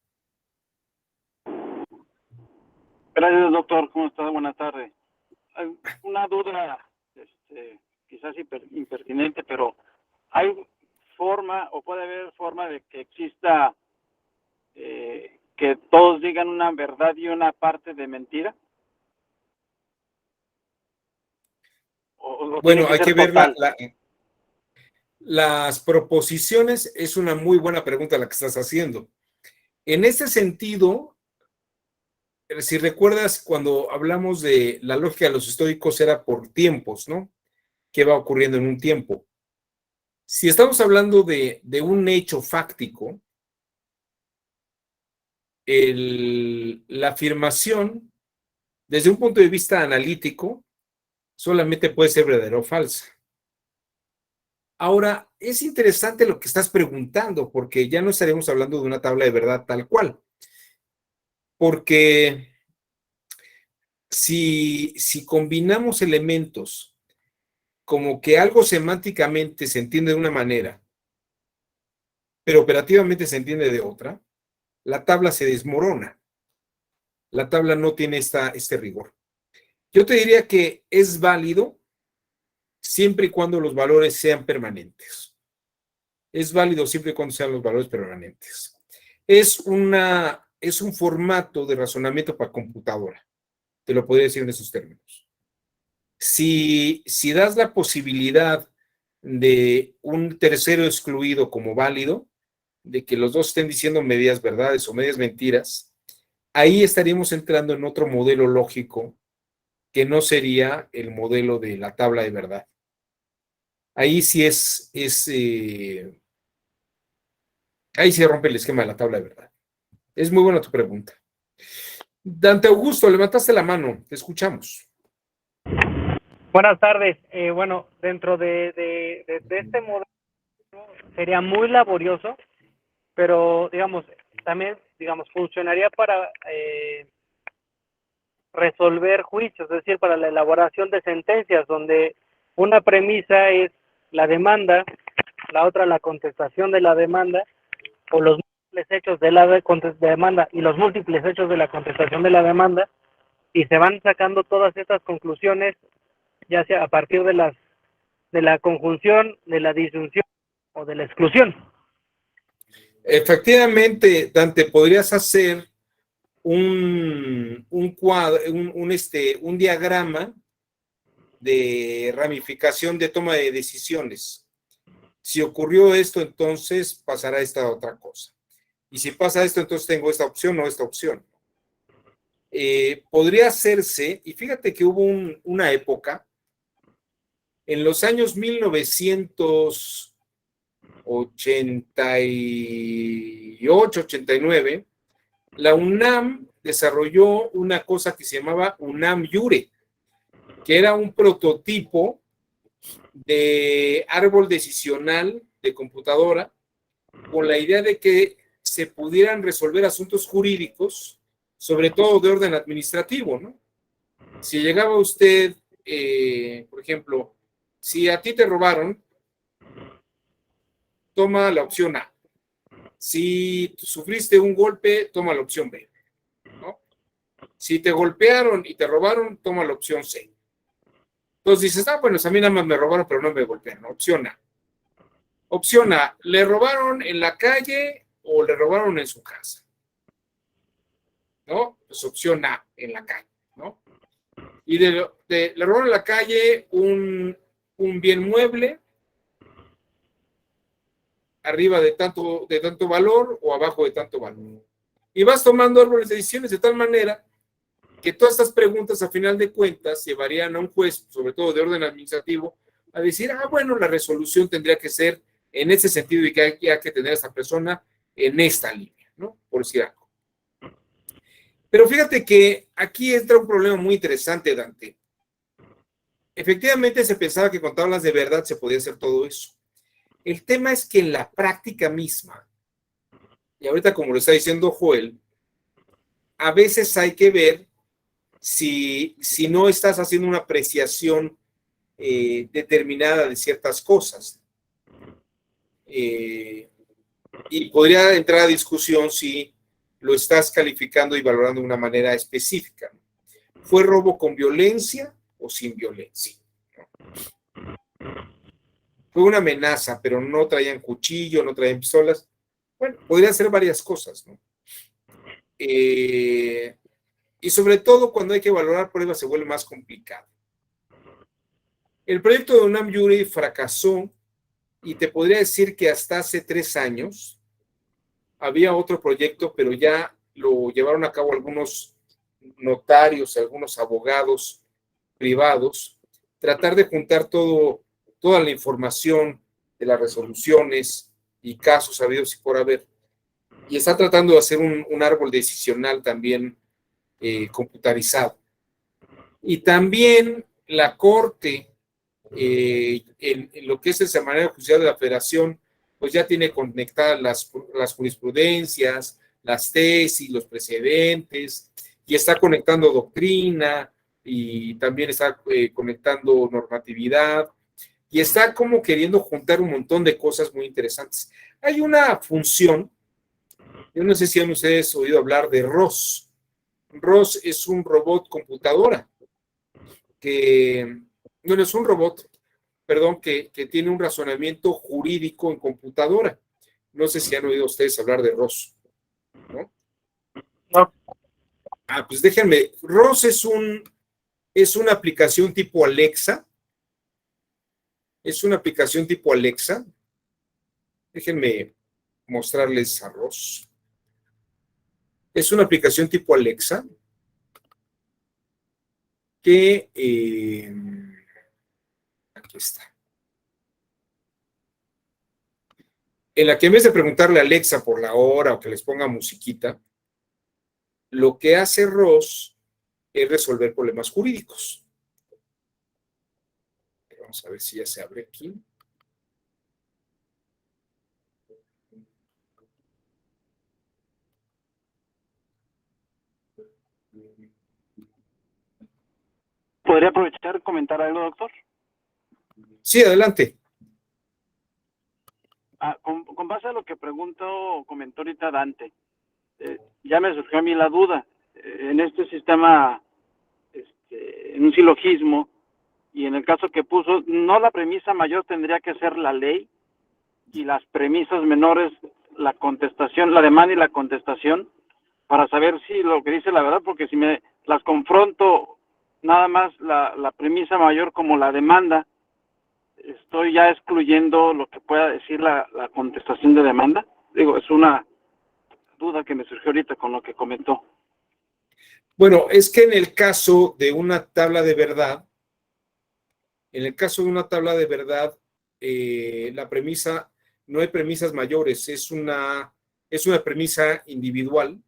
Speaker 5: Gracias, doctor. ¿Cómo está? Buenas tardes. Hay una duda, quizás impertinente, pero ¿hay forma o puede haber forma de que exista que todos digan una verdad y una parte de mentira?
Speaker 1: Bueno, hay que ver las proposiciones. Es una muy buena pregunta la que estás haciendo. En este sentido, si recuerdas, cuando hablamos de la lógica de los estoicos era por tiempos, ¿no? ¿Qué va ocurriendo en un tiempo? Si estamos hablando de un hecho fáctico, la afirmación, desde un punto de vista analítico, solamente puede ser verdadera o falsa. Ahora, es interesante lo que estás preguntando, porque ya no estaremos hablando de una tabla de verdad tal cual. Porque si combinamos elementos como que algo semánticamente se entiende de una manera, pero operativamente se entiende de otra, la tabla se desmorona. La tabla no tiene este rigor. Yo te diría que es válido siempre y cuando los valores sean permanentes. Es válido siempre y cuando sean los valores permanentes. Es un formato de razonamiento para computadora. Te lo podría decir en esos términos. Si das la posibilidad de un tercero excluido como válido, de que los dos estén diciendo medias verdades o medias mentiras, ahí estaríamos entrando en otro modelo lógico que no sería el modelo de la tabla de verdad. Ahí sí ahí se rompe el esquema de la tabla de verdad. Es muy buena tu pregunta. Dante Augusto, levantaste la mano, te escuchamos.
Speaker 6: Buenas tardes. Bueno, dentro de este modelo sería muy laborioso, pero también funcionaría para resolver juicios, es decir, para la elaboración de sentencias, donde una premisa es la demanda, la otra la contestación de la demanda, o los múltiples hechos de la demanda y los múltiples hechos de la contestación de la demanda, y se van sacando todas estas conclusiones, ya sea a partir de de la conjunción, de la disyunción o de la exclusión.
Speaker 1: Efectivamente, Dante, podrías hacer un cuadro, un diagrama de ramificación de toma de decisiones. Si ocurrió esto, entonces pasará esta otra cosa. Y si pasa esto, entonces tengo esta opción o esta opción. Podría hacerse, y fíjate que hubo una época, en los años 1988, 89, la UNAM desarrolló una cosa que se llamaba UNAM Yure, que era un prototipo de árbol decisional de computadora con la idea de que se pudieran resolver asuntos jurídicos, sobre todo de orden administrativo, ¿no? Si llegaba usted, por ejemplo, si a ti te robaron, toma la opción A. Si sufriste un golpe, toma la opción B, ¿no? Si te golpearon y te robaron, toma la opción C. Entonces dices, bueno, a mí nada más me robaron, pero no me golpearon. Opción A. Opción A, ¿le robaron en la calle o le robaron en su casa? ¿No? Pues opción A, en la calle, ¿no? Y le robaron en la calle un bien mueble, arriba de tanto valor o abajo de tanto valor. Y vas tomando árboles de decisiones de tal manera que todas estas preguntas, a final de cuentas, llevarían a un juez, sobre todo de orden administrativo, a decir, bueno, la resolución tendría que ser en ese sentido y que hay que tener a esta persona en esta línea, ¿no? Por decir algo. Pero fíjate que aquí entra un problema muy interesante, Dante. Efectivamente, se pensaba que con tablas de verdad se podía hacer todo eso. El tema es que en la práctica misma, y ahorita como lo está diciendo Joel, a veces hay que ver si no estás haciendo una apreciación determinada de ciertas cosas. Y podría entrar a discusión si lo estás calificando y valorando de una manera específica. ¿Fue robo con violencia o sin violencia? Fue una amenaza, pero no traían cuchillo, no traían pistolas. Bueno, podrían ser varias cosas, ¿no? Y sobre todo cuando hay que valorar pruebas se vuelve más complicado. El proyecto de UNAM Yuri fracasó y te podría decir que hasta hace 3 años había otro proyecto, pero ya lo llevaron a cabo algunos notarios, algunos abogados privados, tratar de juntar toda la información de las resoluciones y casos habidos y por haber. Y está tratando de hacer un árbol decisional también computarizado. Y también la Corte, en lo que es el Semanario Judicial de la Federación, pues ya tiene conectadas las jurisprudencias, las tesis, los precedentes, y está conectando doctrina, y también está conectando normatividad, y está como queriendo juntar un montón de cosas muy interesantes. Hay una función, yo no sé si han ustedes oído hablar de ROS. ROS es un robot computadora, no es un robot, perdón, que tiene un razonamiento jurídico en computadora. No sé si han oído ustedes hablar de ROS, ¿no?
Speaker 6: No.
Speaker 1: Pues déjenme, ROS es una aplicación tipo Alexa. Es una aplicación tipo Alexa. Déjenme mostrarles a ROS. Es una aplicación tipo Alexa que aquí está. En la que en vez de preguntarle a Alexa por la hora o que les ponga musiquita, lo que hace ROS es resolver problemas jurídicos. Vamos a ver si ya se abre aquí.
Speaker 5: ¿Podría aprovechar y comentar algo, doctor?
Speaker 1: Sí, adelante.
Speaker 5: Con base a lo que comentó ahorita Dante, ya me surgió a mí la duda. En este sistema, en un silogismo, Y en el caso que puso, no la premisa mayor tendría que ser la ley, y las premisas menores, la contestación, la demanda y la contestación, para saber si lo que dice la verdad, porque si me las confronto nada más la premisa mayor como la demanda, estoy ya excluyendo lo que pueda decir la contestación de demanda. Digo, es una duda que me surgió ahorita con lo que comentó.
Speaker 1: Bueno, es que en el caso de una tabla de verdad, la premisa, no hay premisas mayores, es una premisa individual.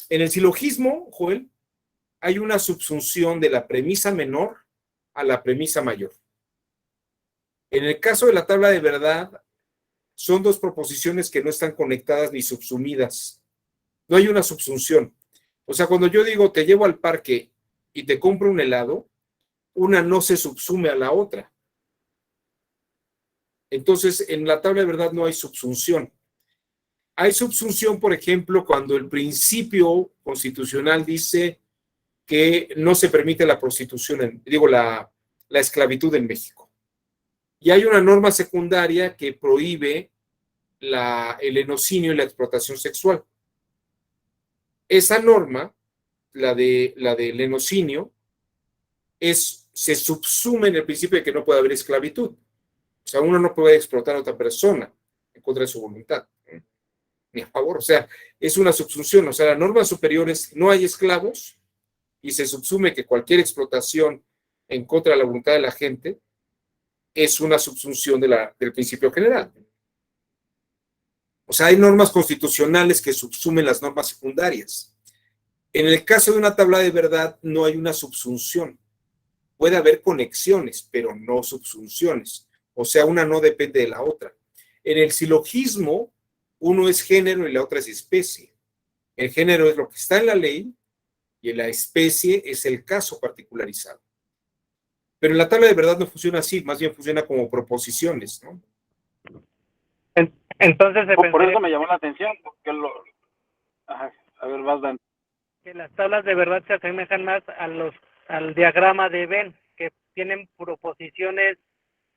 Speaker 1: En el silogismo, Joel, hay una subsunción de la premisa menor a la premisa mayor. En el caso de la tabla de verdad, son dos proposiciones que no están conectadas ni subsumidas. No hay una subsunción. O sea, cuando yo digo te llevo al parque y te compro un helado, una no se subsume a la otra. Entonces, en la tabla de verdad no hay subsunción. Hay subsunción, por ejemplo, cuando el principio constitucional dice que no se permite la prostitución, la esclavitud en México. Y hay una norma secundaria que prohíbe el lenocinio y la explotación sexual. Esa norma, la de lenocinio, se subsume en el principio de que no puede haber esclavitud. O sea, uno no puede explotar a otra persona en contra de su voluntad, ni a favor. O sea, es una subsunción. O sea, la norma superior es no hay esclavos y se subsume que cualquier explotación en contra de la voluntad de la gente es una subsunción del principio general. O sea, hay normas constitucionales que subsumen las normas secundarias. En el caso de una tabla de verdad no hay una subsunción. Puede haber conexiones, pero no subsunciones. O sea, una no depende de la otra. En el silogismo, uno es género y la otra es especie. El género es lo que está en la ley y la especie es el caso particularizado. Pero en la tabla de verdad no funciona así, más bien funciona como proposiciones, ¿no?
Speaker 6: Entonces,
Speaker 5: por eso me llamó la atención, porque a ver, vas, Dan.
Speaker 6: Que las tablas de verdad se asemejan más al diagrama de Venn, que tienen proposiciones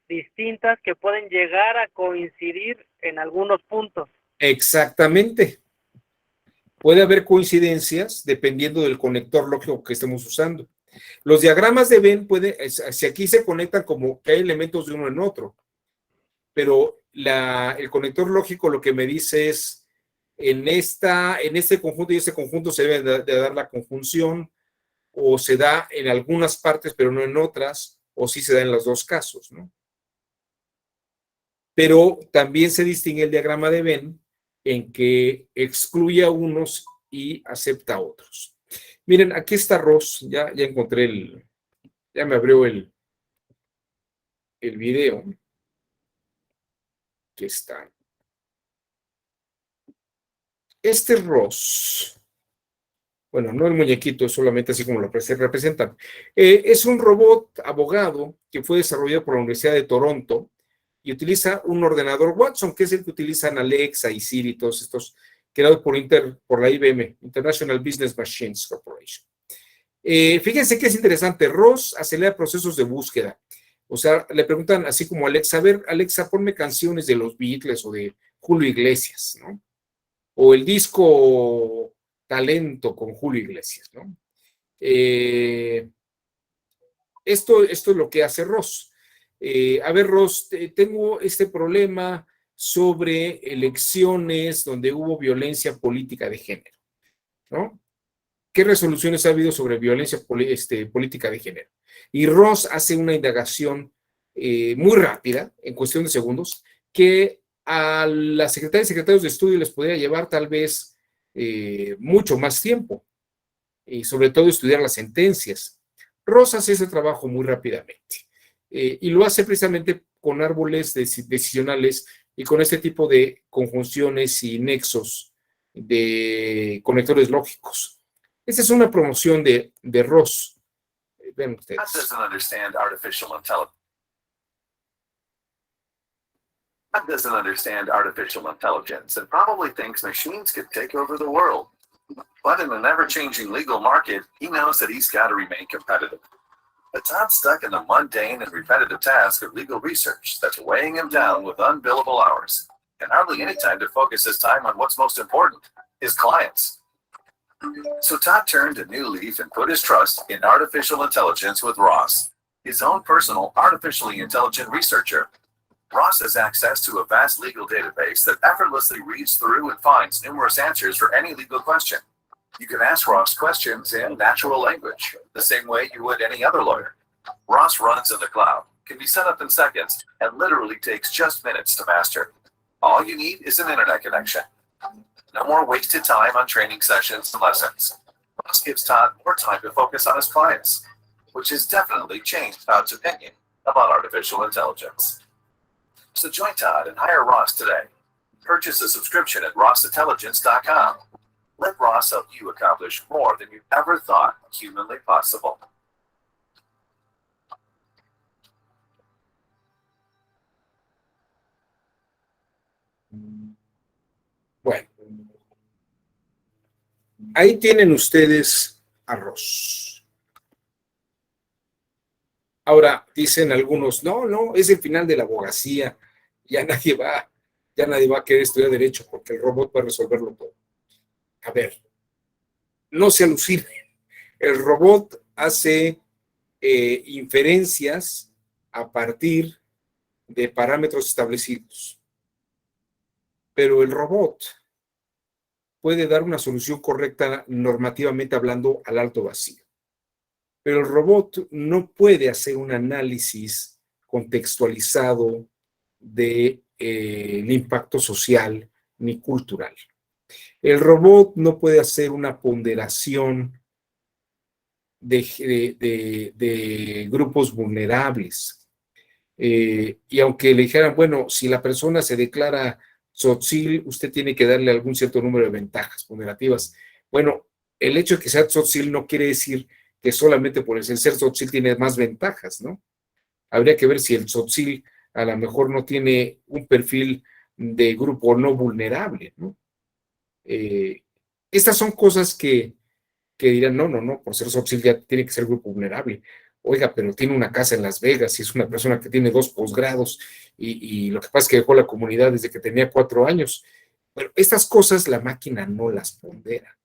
Speaker 6: distintas que pueden llegar a coincidir en algunos puntos.
Speaker 1: Exactamente. Puede haber coincidencias dependiendo del conector lógico que estemos usando. Los diagramas de Venn si aquí se conectan como que hay elementos de uno en otro, pero el conector lógico lo que me dice es en este conjunto y este conjunto se debe de dar la conjunción, o se da en algunas partes pero no en otras, o sí se da en los dos casos, ¿no? Pero también se distingue el diagrama de Venn en que excluye a unos y acepta a otros. Miren, aquí está Ross, ya encontré ya me abrió el video. Aquí está. Este Ross, bueno, no el muñequito, es solamente así como lo representan. Es un robot abogado que fue desarrollado por la Universidad de Toronto y utiliza un ordenador Watson, que es el que utilizan Alexa y Siri, todos estos, creados por la IBM, International Business Machines Corporation. Fíjense que es interesante, Ross acelera procesos de búsqueda. O sea, le preguntan así como a Alexa, a ver, Alexa, ponme canciones de los Beatles o de Julio Iglesias, ¿no? O el disco Talento con Julio Iglesias, ¿no? Esto es lo que hace Ross. A ver, Ross, tengo este problema sobre elecciones donde hubo violencia política de género, ¿no? ¿Qué resoluciones ha habido sobre violencia política de género? Y Ross hace una indagación muy rápida, en cuestión de segundos, que a las secretarias y secretarios de estudio les podría llevar tal vez mucho más tiempo, y sobre todo estudiar las sentencias. Ross hace ese trabajo muy rápidamente, y lo hace precisamente con árboles decisionales y con este tipo de conjunciones y nexos de conectores lógicos. Esta es una promoción de Ross. Vean ustedes.
Speaker 3: That doesn't understand artificial intelligence and probably thinks machines could take over the world. But in an ever-changing legal market, he knows that he's got to remain competitive.
Speaker 7: But Todd's stuck in the mundane and repetitive task of legal research that's weighing him down with unbillable hours, and hardly any time to focus his time on what's most important, his clients. So Todd turned a new leaf and put his trust in artificial intelligence with Ross, his own personal artificially intelligent researcher. Ross has access to a vast legal database that effortlessly reads through and finds numerous answers for any legal question. You can ask Ross questions in natural language, the same way you would any other lawyer. Ross runs in the cloud, can be set up in seconds, and literally takes just minutes to master. All you need is an internet connection. No more wasted time on training sessions and lessons. Ross gives Todd more time to focus on his clients, which has definitely changed Todd's opinion about artificial intelligence. So join Todd and hire Ross today. Purchase a subscription at rossintelligence.com. Let Ross help you accomplish more than you ever thought humanly possible.
Speaker 1: Bueno, ahí tienen ustedes a Ross. Ahora dicen algunos, no, es el final de la abogacía, ya nadie va a querer estudiar derecho porque el robot va a resolverlo todo. A ver, no se alucinen, el robot hace inferencias a partir de parámetros establecidos, pero el robot puede dar una solución correcta normativamente hablando al alto vacío. Pero el robot no puede hacer un análisis contextualizado del impacto social ni cultural. El robot no puede hacer una ponderación de grupos vulnerables. Y aunque le dijeran, bueno, si la persona se declara tzotzil, usted tiene que darle algún cierto número de ventajas ponderativas. Bueno, el hecho de que sea tzotzil no quiere decir que solamente por el ser tzotzil tiene más ventajas, ¿no? Habría que ver si el tzotzil a lo mejor no tiene un perfil de grupo no vulnerable, ¿no? Estas son cosas que dirán, no, por ser tzotzil ya tiene que ser grupo vulnerable. Oiga, pero tiene una casa en Las Vegas y es una persona que tiene 2 posgrados y lo que pasa es que dejó la comunidad desde que tenía 4 años. Bueno, estas cosas la máquina no las pondera.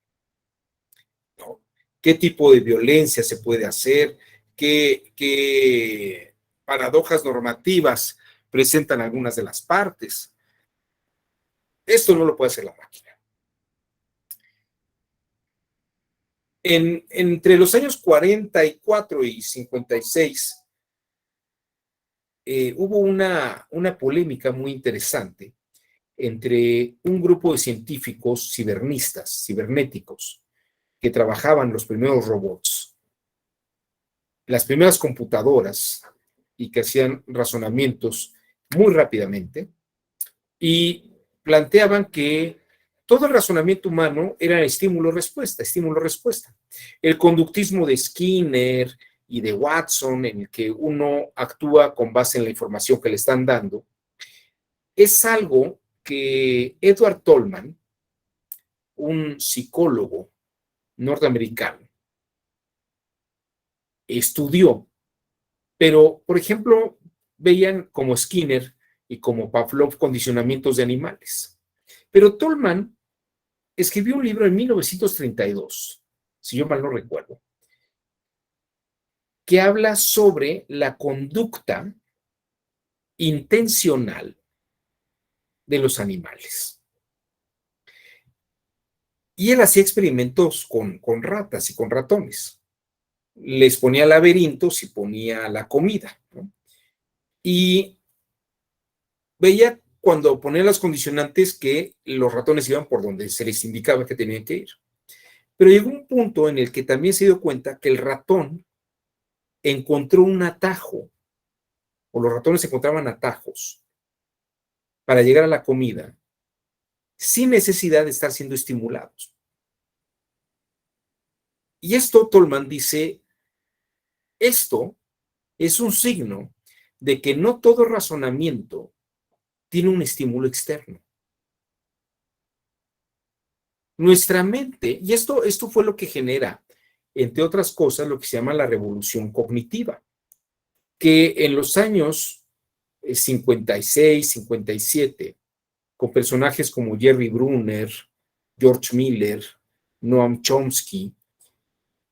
Speaker 1: ¿No? ¿Qué tipo de violencia se puede hacer? ¿Qué paradojas normativas presentan algunas de las partes? Esto no lo puede hacer la máquina. Entre los años 44 y 56 hubo una polémica muy interesante entre un grupo de científicos cibernéticos, que trabajaban los primeros robots, las primeras computadoras, y que hacían razonamientos muy rápidamente, y planteaban que todo el razonamiento humano era estímulo-respuesta. El conductismo de Skinner y de Watson, en el que uno actúa con base en la información que le están dando, es algo que Edward Tolman, un psicólogo norteamericano, estudió. Pero, por ejemplo, veían como Skinner y como Pavlov condicionamientos de animales. Pero Tolman escribió un libro en 1932, si yo mal no recuerdo, que habla sobre la conducta intencional de los animales. Y él hacía experimentos con ratas y con ratones. Les ponía laberintos y ponía la comida, ¿no? Y veía cuando ponía las condicionantes que los ratones iban por donde se les indicaba que tenían que ir. Pero llegó un punto en el que también se dio cuenta que el ratón encontró un atajo, o los ratones encontraban atajos para llegar a la comida sin necesidad de estar siendo estimulados. Y esto, Tolman dice, esto es un signo de que no todo razonamiento tiene un estímulo externo. Nuestra mente, y esto fue lo que genera entre otras cosas, lo que se llama la revolución cognitiva, que en los años 56, 57, con personajes como Jerry Brunner, George Miller, Noam Chomsky,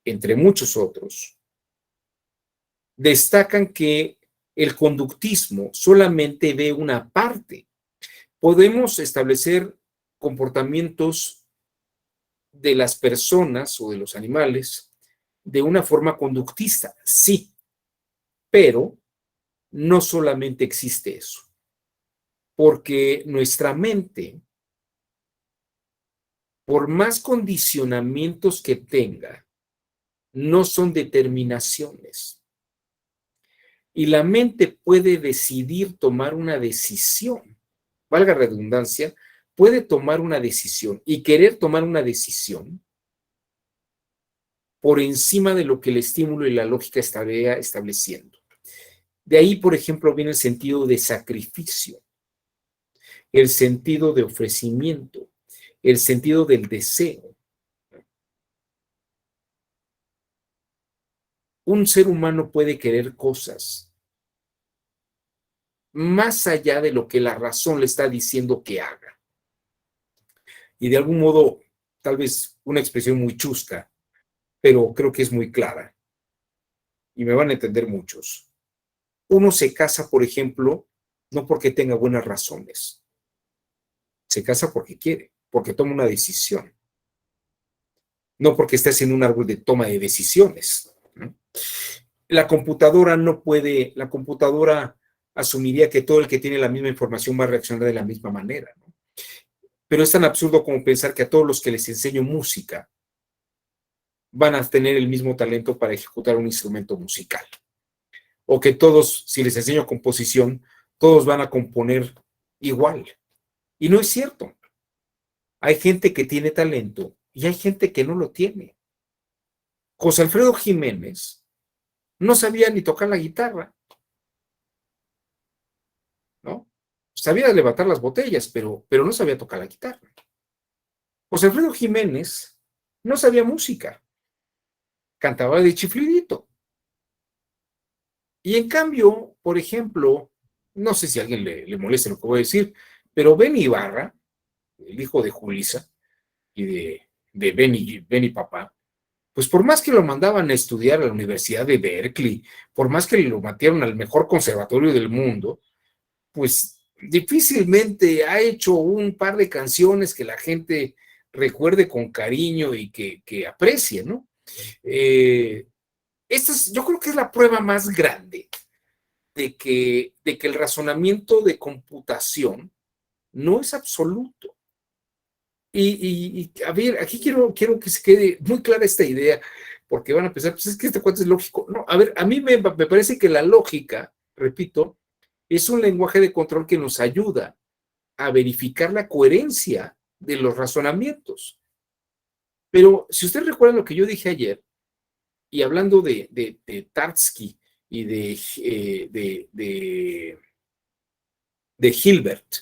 Speaker 1: entre muchos otros, destacan que el conductismo solamente ve una parte. Podemos establecer comportamientos de las personas o de los animales de una forma conductista, sí, pero no solamente existe eso, porque nuestra mente, por más condicionamientos que tenga, no son determinaciones. Y la mente puede decidir tomar una decisión, valga redundancia, puede tomar una decisión y querer tomar una decisión por encima de lo que el estímulo y la lógica estaría estableciendo. De ahí, por ejemplo, viene el sentido de sacrificio, el sentido de ofrecimiento, el sentido del deseo. Un ser humano puede querer cosas más allá de lo que la razón le está diciendo que haga. Y de algún modo, tal vez una expresión muy chusca, pero creo que es muy clara. Y me van a entender muchos. Uno se casa, por ejemplo, no porque tenga buenas razones. Se casa porque quiere, porque toma una decisión. No porque esté haciendo un árbol de toma de decisiones, ¿no? La computadora no puede, la computadora asumiría que todo el que tiene la misma información va a reaccionar de la misma manera, ¿no? Pero es tan absurdo como pensar que a todos los que les enseño música van a tener el mismo talento para ejecutar un instrumento musical. O que todos, si les enseño composición, todos van a componer igual. Y no es cierto. Hay gente que tiene talento y hay gente que no lo tiene. José Alfredo Jiménez no sabía ni tocar la guitarra, ¿no? Sabía levantar las botellas, pero no sabía tocar la guitarra. José Alfredo Jiménez no sabía música, cantaba de chiflidito. Y en cambio, por ejemplo, no sé si a alguien le molesta lo que voy a decir, pero Benny Ibarra, el hijo de Julissa y de Benny Papá, pues por más que lo mandaban a estudiar a la Universidad de Berkeley, por más que lo metieron al mejor conservatorio del mundo, pues difícilmente ha hecho un par de canciones que la gente recuerde con cariño y que aprecie, ¿no? Yo creo que es la prueba más grande de que el razonamiento de computación no es absoluto. Y a ver, aquí quiero que se quede muy clara esta idea, porque van a pensar, pues es que este cuento es lógico. No, a ver, a mí me parece que la lógica, repito, es un lenguaje de control que nos ayuda a verificar la coherencia de los razonamientos. Pero si ustedes recuerdan lo que yo dije ayer, y hablando de Tarski y de Hilbert,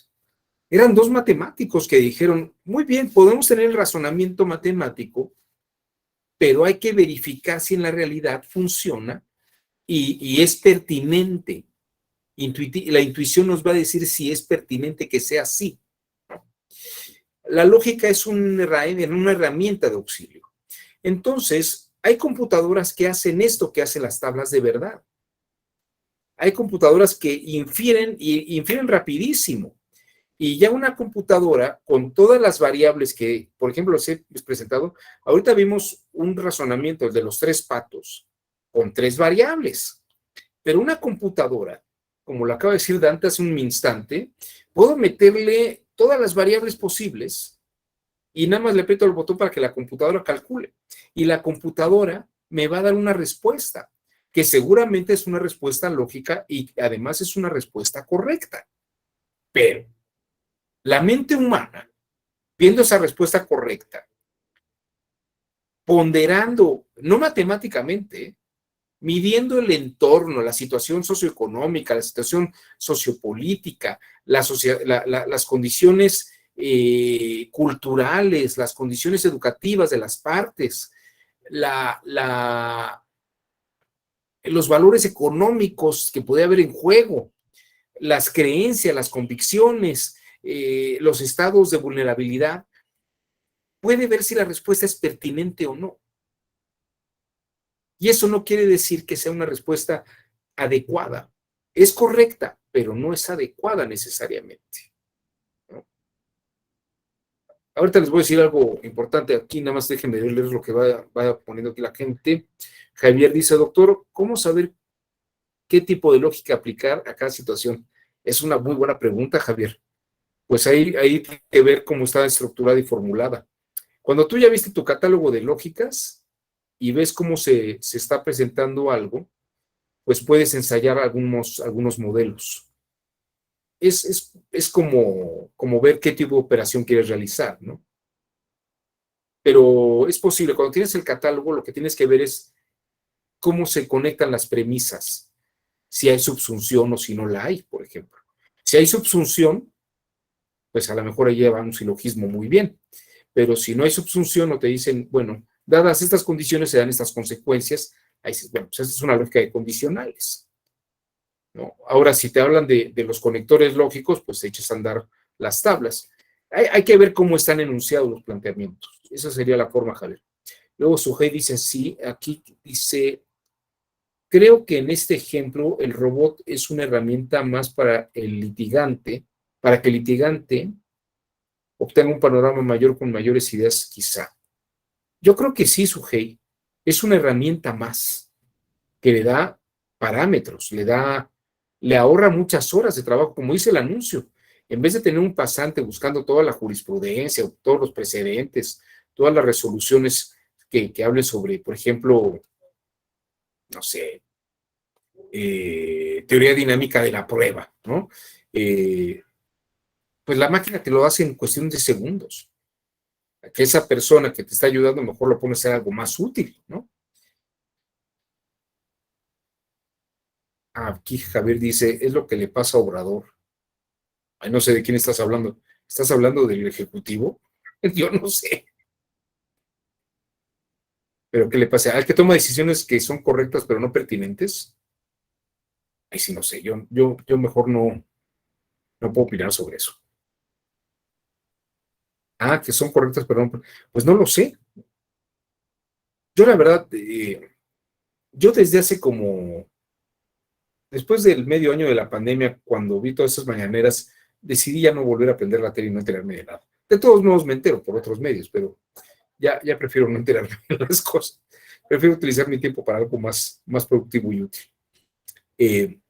Speaker 1: eran dos matemáticos que dijeron, muy bien, podemos tener el razonamiento matemático, pero hay que verificar si en la realidad funciona y es pertinente. La intuición nos va a decir si es pertinente que sea así. La lógica es una herramienta de auxilio. Entonces, hay computadoras que hacen esto que hacen las tablas de verdad. Hay computadoras que infieren rapidísimo. Y ya una computadora con todas las variables que, por ejemplo, les he presentado, ahorita vimos un razonamiento, el de los 3 patos, con 3 variables. Pero una computadora, como lo acaba de decir Dante hace un instante, puedo meterle todas las variables posibles y nada más le aprieto el botón para que la computadora calcule. Y la computadora me va a dar una respuesta, que seguramente es una respuesta lógica y además es una respuesta correcta. Pero la mente humana, viendo esa respuesta correcta, ponderando, no matemáticamente, midiendo el entorno, la situación socioeconómica, la situación sociopolítica, las condiciones culturales, las condiciones educativas de las partes, los valores económicos que puede haber en juego, las creencias, las convicciones, los estados de vulnerabilidad, puede ver si la respuesta es pertinente o no. Y eso no quiere decir que sea una respuesta adecuada. Es correcta, pero no es adecuada necesariamente, ¿no? Ahorita les voy a decir algo importante aquí, nada más déjenme leer lo que vaya poniendo aquí la gente. Javier dice, doctor, ¿cómo saber qué tipo de lógica aplicar a cada situación? Es una muy buena pregunta, Javier. Pues ahí hay que ver cómo está estructurada y formulada. Cuando tú ya viste tu catálogo de lógicas y ves cómo se está presentando algo, pues puedes ensayar algunos modelos. Es como ver qué tipo de operación quieres realizar, ¿no? Pero es posible, cuando tienes el catálogo, lo que tienes que ver es cómo se conectan las premisas, si hay subsunción o si no la hay, por ejemplo. Si hay subsunción, pues a lo mejor ahí lleva un silogismo muy bien, pero si no hay subsunción o te dicen, bueno, dadas estas condiciones se dan estas consecuencias, ahí dices, bueno, pues esta es una lógica de condicionales, ¿no? Ahora, si te hablan de los conectores lógicos, pues echas a andar las tablas. Hay que ver cómo están enunciados los planteamientos. Esa sería la forma, Javier. Luego Sujei dice, sí, aquí dice, creo que en este ejemplo el robot es una herramienta más para el litigante, para que el litigante obtenga un panorama mayor con mayores ideas, quizá. Yo creo que sí, Sujei, es una herramienta más que le da parámetros, le ahorra muchas horas de trabajo, como dice el anuncio. En vez de tener un pasante buscando toda la jurisprudencia, todos los precedentes, todas las resoluciones que hablen sobre, por ejemplo, no sé, teoría dinámica de la prueba, ¿no? Pues la máquina te lo hace en cuestión de segundos. Que esa persona que te está ayudando mejor lo pone a hacer algo más útil, ¿no? Aquí Javier dice, es lo que le pasa a Obrador. Ay, no sé de quién estás hablando. ¿Estás hablando del Ejecutivo? Yo no sé. ¿Pero qué le pasa? ¿Al que toma decisiones que son correctas pero no pertinentes? Ay, sí, no sé. Yo mejor no puedo opinar sobre eso. Ah, que son correctas pero no... Pues no lo sé. Yo la verdad, yo desde hace como... Después del medio año de la pandemia, cuando vi todas esas mañaneras, decidí ya no volver a prender la tele y no enterarme de nada. De todos modos me entero por otros medios, pero ya prefiero no enterarme de las cosas. Prefiero utilizar mi tiempo para algo más productivo y útil.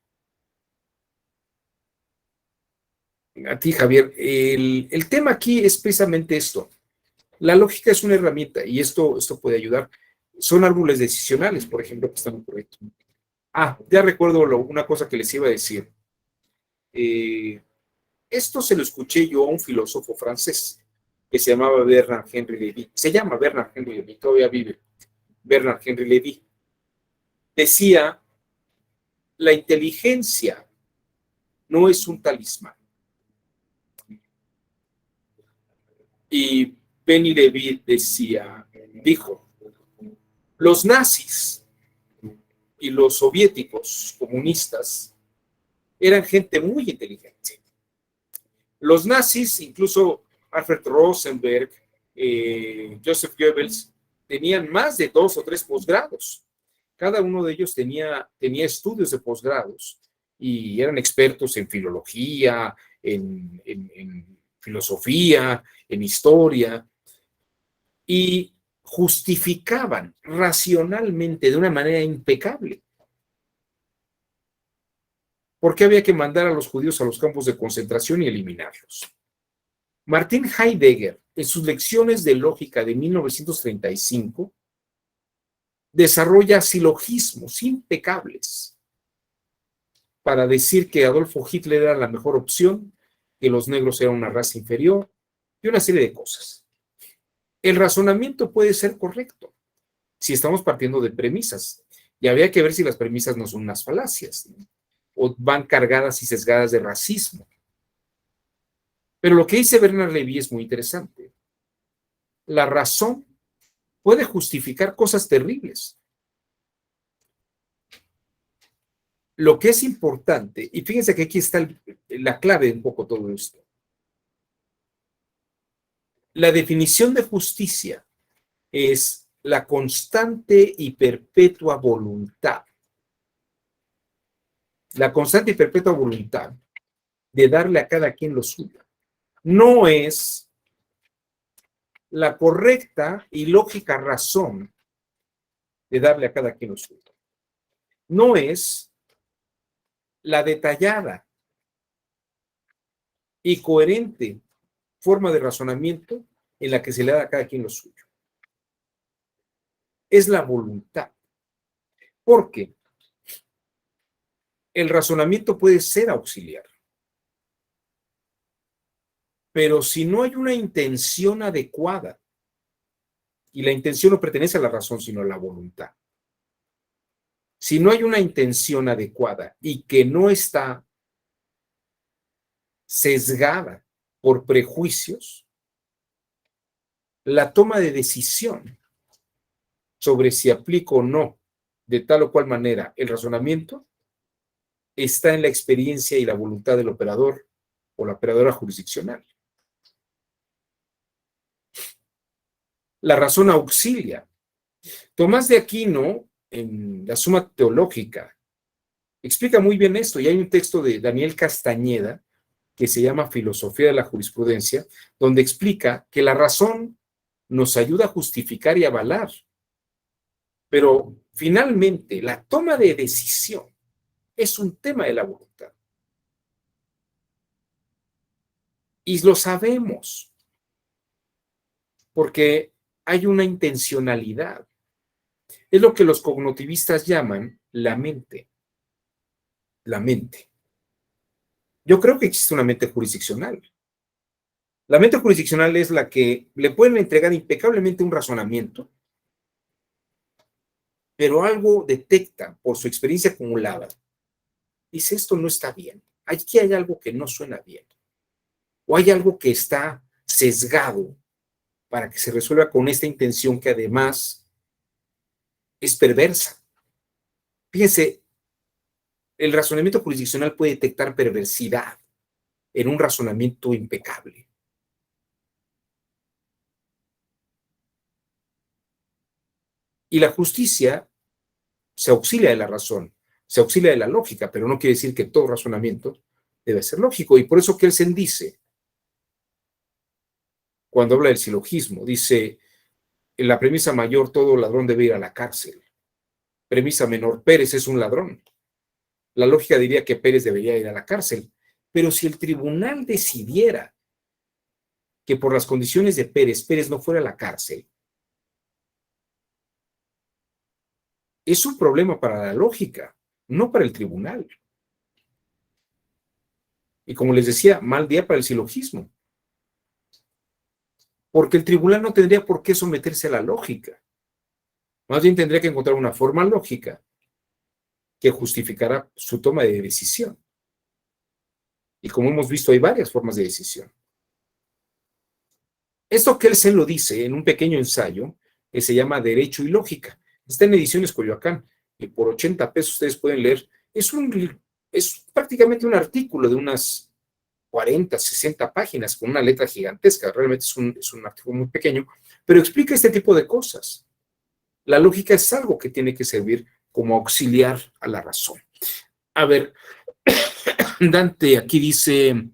Speaker 1: A ti, Javier, el tema aquí es precisamente esto. La lógica es una herramienta y esto puede ayudar. Son árboles decisionales, por ejemplo, que están por ahí. Ah, ya recuerdo una cosa que les iba a decir. Esto se lo escuché yo a un filósofo francés que se llamaba Bernard Henry Lévy. Se llama Bernard Henry Lévy, todavía vive. Bernard Henry Lévy. Decía, la inteligencia no es un talismán. Y Benny Lévy dijo, los nazis y los soviéticos comunistas eran gente muy inteligente. Los nazis, incluso Alfred Rosenberg, Joseph Goebbels, tenían más de 2 o 3 posgrados. Cada uno de ellos tenía estudios de posgrados y eran expertos en filología, en filosofía, en historia, y justificaban racionalmente de una manera impecable por qué había que mandar a los judíos a los campos de concentración y eliminarlos. Martin Heidegger, en sus lecciones de lógica de 1935, desarrolla silogismos impecables para decir que Adolfo Hitler era la mejor opción, que los negros eran una raza inferior y una serie de cosas. El razonamiento puede ser correcto si estamos partiendo de premisas, y habría que ver si las premisas no son unas falacias, ¿no? O van cargadas y sesgadas de racismo. Pero lo que dice Bernard Lévy es muy interesante. La razón puede justificar cosas terribles. Lo que es importante, y fíjense que aquí está la clave de un poco todo esto. La definición de justicia es la constante y perpetua voluntad. La constante y perpetua voluntad de darle a cada quien lo suyo. No es la correcta y lógica razón de darle a cada quien lo suyo. No es la detallada y coherente forma de razonamiento en la que se le da a cada quien lo suyo. Es la voluntad. Porque el razonamiento puede ser auxiliar, pero si no hay una intención adecuada, y la intención no pertenece a la razón, sino a la voluntad. Si no hay una intención adecuada y que no está sesgada por prejuicios, la toma de decisión sobre si aplico o no de tal o cual manera el razonamiento está en la experiencia y la voluntad del operador o la operadora jurisdiccional. La razón auxilia. Tomás de Aquino, en la Suma Teológica, explica muy bien esto, y hay un texto de Daniel Castañeda que se llama Filosofía de la Jurisprudencia, donde explica que la razón nos ayuda a justificar y avalar, pero finalmente la toma de decisión es un tema de la voluntad. Y lo sabemos, porque hay una intencionalidad. Es lo que los cognitivistas llaman la mente. La mente. Yo creo que existe una mente jurisdiccional. La mente jurisdiccional es la que le pueden entregar impecablemente un razonamiento, pero algo detecta por su experiencia acumulada. Dice, esto no está bien. Aquí hay algo que no suena bien. O hay algo que está sesgado para que se resuelva con esta intención que además es perversa. Fíjense, el razonamiento jurisdiccional puede detectar perversidad en un razonamiento impecable. Y la justicia se auxilia de la razón, se auxilia de la lógica, pero no quiere decir que todo razonamiento debe ser lógico. Y por eso Kelsen dice, cuando habla del silogismo, dice, en la premisa mayor, todo ladrón debe ir a la cárcel. Premisa menor, Pérez es un ladrón. La lógica diría que Pérez debería ir a la cárcel. Pero si el tribunal decidiera que por las condiciones de Pérez, Pérez no fuera a la cárcel, es un problema para la lógica, no para el tribunal. Y como les decía, mal día para el silogismo. Porque el tribunal no tendría por qué someterse a la lógica. Más bien tendría que encontrar una forma lógica que justificara su toma de decisión. Y como hemos visto, hay varias formas de decisión. Esto Kelsen lo dice en un pequeño ensayo que se llama Derecho y Lógica. Está en Ediciones Coyoacán, y por 80 pesos ustedes pueden leer. Es prácticamente un artículo de unas 40, 60 páginas con una letra gigantesca. Realmente es un artículo muy pequeño, pero explica este tipo de cosas. La lógica es algo que tiene que servir como auxiliar a la razón. A ver, Dante aquí dice,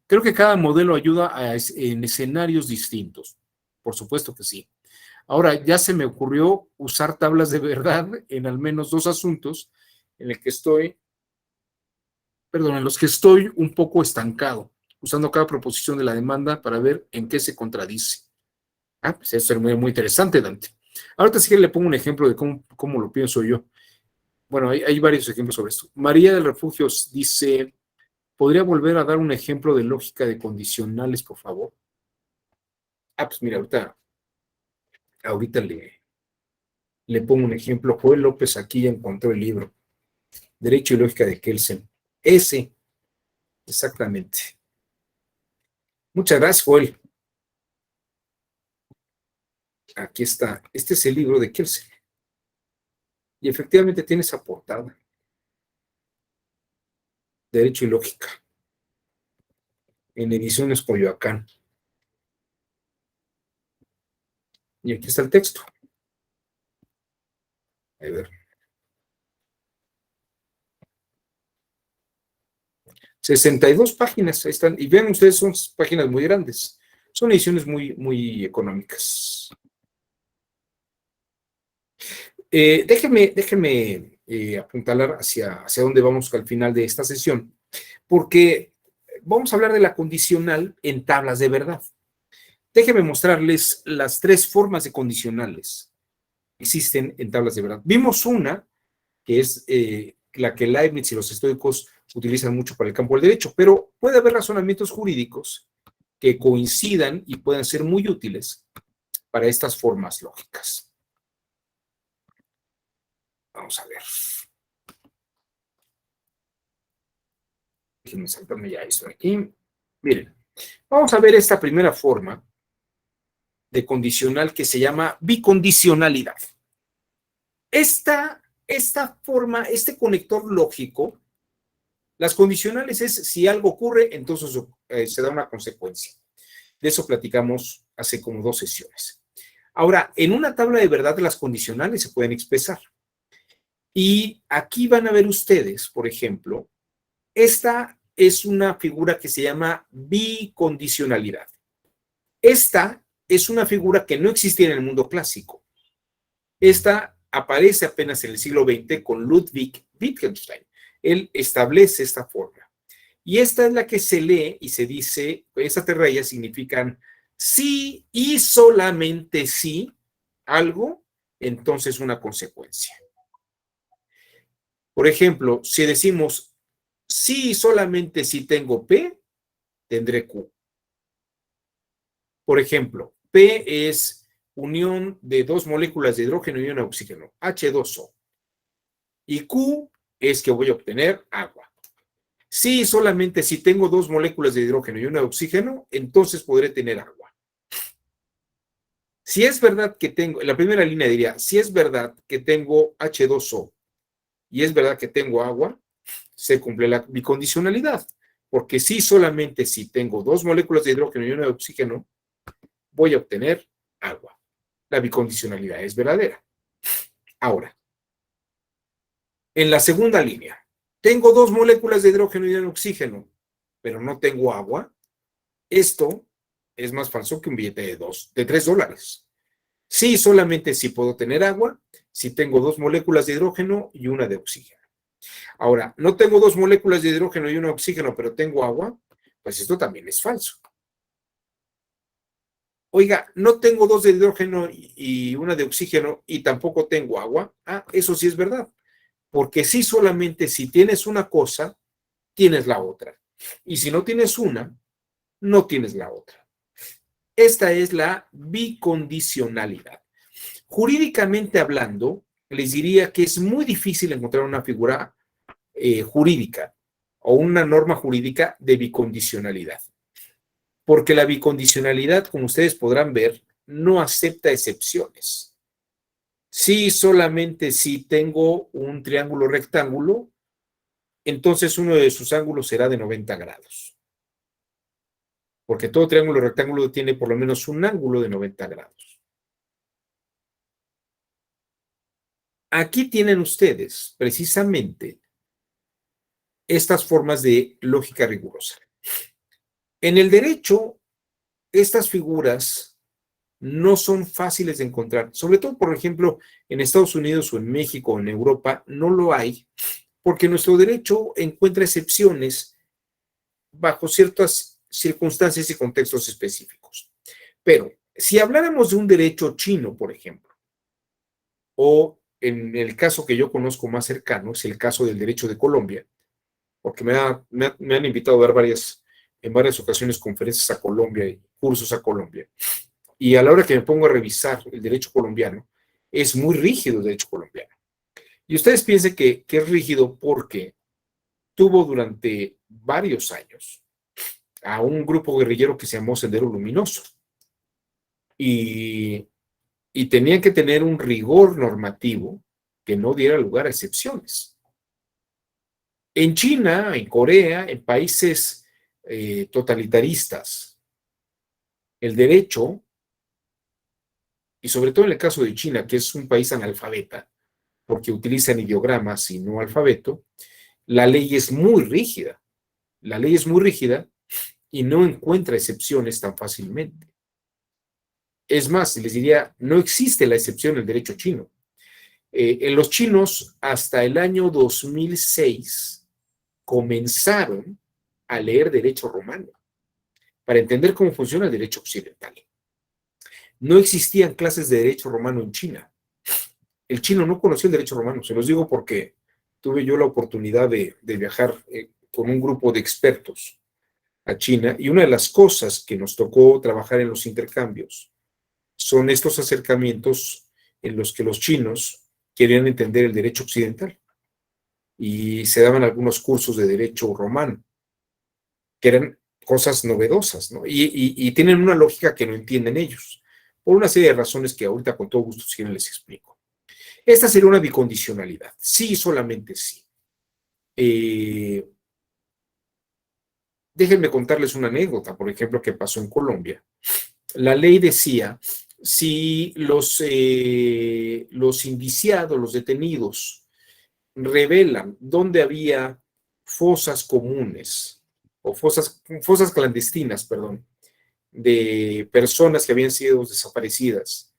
Speaker 1: creo que cada modelo ayuda en escenarios distintos. Por supuesto que sí. Ahora, ya se me ocurrió usar tablas de verdad en al menos 2 asuntos en los que estoy un poco estancado, usando cada proposición de la demanda para ver en qué se contradice. Pues eso es muy, muy interesante, Dante. Ahorita sí que le pongo un ejemplo de cómo lo pienso yo. Bueno, hay varios ejemplos sobre esto. María del Refugio dice, ¿podría volver a dar un ejemplo de lógica de condicionales, por favor? Pues mira, ahorita le pongo un ejemplo. Joel López aquí ya encontró el libro. Derecho y Lógica de Kelsen. Ese, exactamente. Muchas gracias, Joel. Aquí está. Este es el libro de Kelsen. Y efectivamente tiene esa portada. Derecho y Lógica. En Ediciones Coyoacán. Y aquí está el texto. A ver. 62 páginas, ahí están. Y vean ustedes, son páginas muy grandes. Son ediciones muy económicas. Déjeme apuntalar hacia dónde vamos al final de esta sesión, porque vamos a hablar de la condicional en tablas de verdad. Déjenme mostrarles las 3 formas de condicionales que existen en tablas de verdad. Vimos una, que es la que Leibniz y los estoicos utilizan mucho para el campo del derecho, pero puede haber razonamientos jurídicos que coincidan y puedan ser muy útiles para estas formas lógicas. Vamos a ver. Déjenme saltarme ya esto de aquí. Miren, vamos a ver esta primera forma de condicional que se llama bicondicionalidad. Esta forma, este conector lógico, las condicionales es si algo ocurre, entonces se da una consecuencia. De eso platicamos hace como 2 sesiones. Ahora, en una tabla de verdad las condicionales se pueden expresar. Y aquí van a ver ustedes, por ejemplo, esta es una figura que se llama bicondicionalidad. Esta es una figura que no existía en el mundo clásico. Esta aparece apenas en el siglo XX con Ludwig Wittgenstein. Él establece esta forma. Y esta es la que se lee y se dice, esas 3 rayas significan si y solamente si algo, entonces una consecuencia. Por ejemplo, si decimos si y solamente si tengo P, tendré Q. Por ejemplo, P es unión de 2 moléculas de hidrógeno y una de oxígeno, H2O. Y Q es que voy a obtener agua. Si solamente si tengo 2 moléculas de hidrógeno y una de oxígeno, entonces podré tener agua. Si es verdad que tengo, en la primera línea diría, si es verdad que tengo H2O y es verdad que tengo agua, se cumple la bicondicionalidad. Porque si solamente si tengo 2 moléculas de hidrógeno y una de oxígeno, voy a obtener agua. La bicondicionalidad es verdadera. Ahora, en la segunda línea, tengo 2 moléculas de hidrógeno y de oxígeno, pero no tengo agua. Esto es más falso que un billete de $3. Sí, solamente si puedo tener agua, si tengo 2 moléculas de hidrógeno y una de oxígeno. Ahora, no tengo 2 moléculas de hidrógeno y una de oxígeno, pero tengo agua, pues esto también es falso. Oiga, no tengo 2 de hidrógeno y una de oxígeno y tampoco tengo agua. Ah, eso sí es verdad. Porque sí, solamente si tienes una cosa, tienes la otra. Y si no tienes una, no tienes la otra. Esta es la bicondicionalidad. Jurídicamente hablando, les diría que es muy difícil encontrar una figura jurídica o una norma jurídica de bicondicionalidad. Porque la bicondicionalidad, como ustedes podrán ver, no acepta excepciones. Si solamente si tengo un triángulo rectángulo, entonces uno de sus ángulos será de 90 grados. Porque todo triángulo rectángulo tiene por lo menos un ángulo de 90 grados. Aquí tienen ustedes precisamente estas formas de lógica rigurosa. En el derecho, estas figuras no son fáciles de encontrar, sobre todo, por ejemplo, en Estados Unidos o en México o en Europa, no lo hay, porque nuestro derecho encuentra excepciones bajo ciertas circunstancias y contextos específicos. Pero si habláramos de un derecho chino, por ejemplo, o en el caso que yo conozco más cercano, es el caso del derecho de Colombia, porque me han invitado a dar en varias ocasiones conferencias a Colombia y cursos a Colombia. Y a la hora que me pongo a revisar el derecho colombiano, es muy rígido el derecho colombiano. Y ustedes piensen que es rígido porque tuvo durante varios años a un grupo guerrillero que se llamó Sendero Luminoso. Y y tenían que tener un rigor normativo que no diera lugar a excepciones. En China, en Corea, en países totalitaristas, el derecho, y sobre todo en el caso de China, que es un país analfabeta, porque utilizan ideogramas y no alfabeto, la ley es muy rígida. La ley es muy rígida y no encuentra excepciones tan fácilmente. Es más, les diría, no existe la excepción en el derecho chino. En los chinos, hasta el año 2006, comenzaron a leer derecho romano para entender cómo funciona el derecho occidental. No existían clases de derecho romano en China. El chino no conocía el derecho romano, se los digo porque tuve yo la oportunidad de viajar con un grupo de expertos a China, y una de las cosas que nos tocó trabajar en los intercambios son estos acercamientos en los que los chinos querían entender el derecho occidental, y se daban algunos cursos de derecho romano, que eran cosas novedosas, ¿no? Y tienen una lógica que no entienden ellos, por una serie de razones que ahorita con todo gusto si les explico. Esta sería una bicondicionalidad, sí, solamente sí. Déjenme contarles una anécdota, por ejemplo, que pasó en Colombia. La ley decía, si los indiciados, los detenidos, revelan dónde había fosas comunes, o fosas clandestinas, perdón, de personas que habían sido desaparecidas,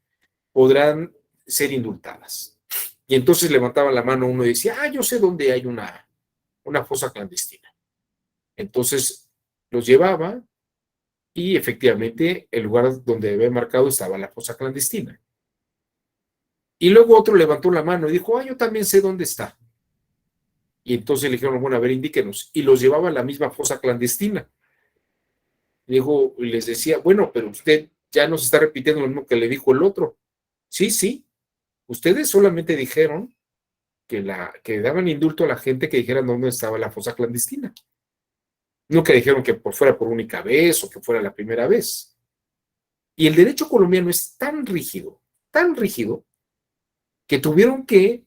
Speaker 1: podrán ser indultadas. Y entonces levantaba la mano uno y decía, yo sé dónde hay una fosa clandestina. Entonces los llevaba y efectivamente el lugar donde había marcado estaba la fosa clandestina. Y luego otro levantó la mano y dijo, yo también sé dónde está. Y entonces le dijeron, bueno, a ver, indíquenos. Y los llevaba a la misma fosa clandestina. Y les decía, bueno, pero usted ya nos está repitiendo lo mismo que le dijo el otro. Sí, sí. Ustedes solamente dijeron que daban indulto a la gente que dijeran dónde estaba la fosa clandestina. No que dijeron que fuera por única vez o que fuera la primera vez. Y el derecho colombiano es tan rígido, que tuvieron que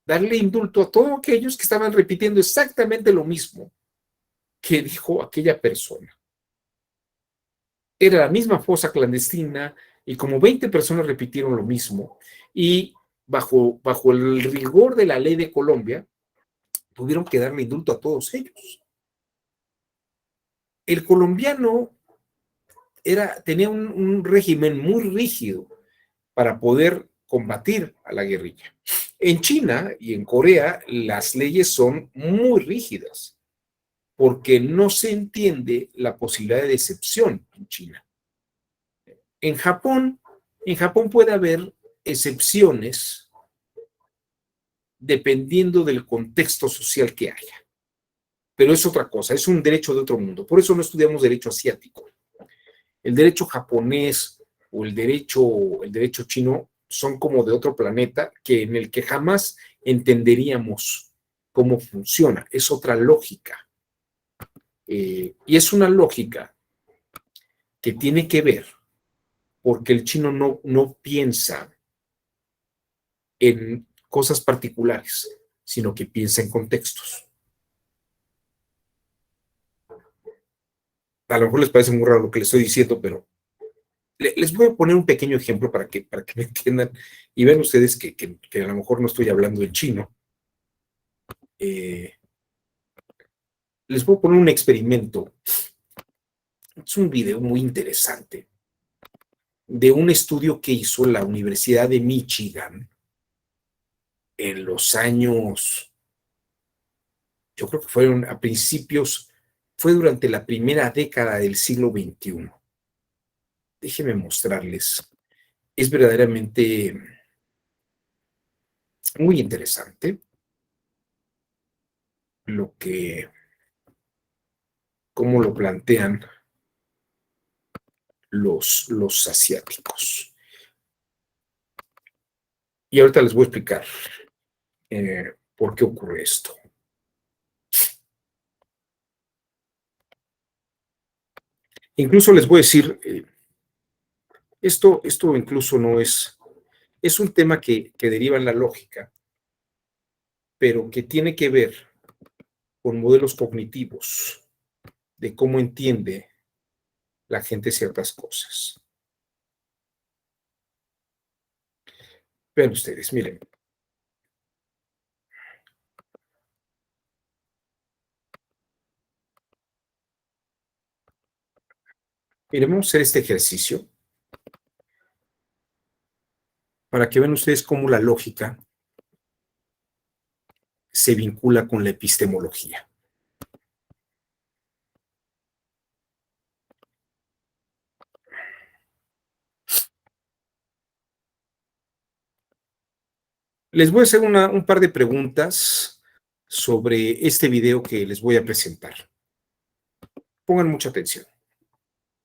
Speaker 1: darle indulto a todos aquellos que estaban repitiendo exactamente lo mismo que dijo aquella persona. Era la misma fosa clandestina y como 20 personas repitieron lo mismo, y bajo el rigor de la ley de Colombia tuvieron que darle indulto a todos ellos. El colombiano tenía un régimen muy rígido para poder combatir a la guerrilla. En China y en Corea las leyes son muy rígidas porque no se entiende la posibilidad de excepción en China. En Japón puede haber excepciones dependiendo del contexto social que haya, pero es otra cosa, es un derecho de otro mundo. Por eso no estudiamos derecho asiático. El derecho japonés o el derecho chino son como de otro planeta, en el que jamás entenderíamos cómo funciona. Es otra lógica. Y es una lógica que tiene que ver porque el chino no piensa en cosas particulares, sino que piensa en contextos. A lo mejor les parece muy raro lo que les estoy diciendo, pero les voy a poner un pequeño ejemplo para que me entiendan y vean ustedes que a lo mejor no estoy hablando en chino. Les voy a poner un experimento. Es un video muy interesante de un estudio que hizo la Universidad de Michigan en los años, yo creo que fueron a principios, fue durante la primera década del siglo XXI. Déjenme mostrarles. Es verdaderamente muy interesante cómo lo plantean los asiáticos. Y ahorita les voy a explicar por qué ocurre esto. Incluso les voy a decir, esto incluso no es es un tema que deriva en la lógica, pero que tiene que ver con modelos cognitivos de cómo entiende la gente ciertas cosas. Vean ustedes, miren. Miren, vamos a hacer este ejercicio para que vean ustedes cómo la lógica se vincula con la epistemología. Les voy a hacer un par de preguntas sobre este video que les voy a presentar. Pongan mucha atención.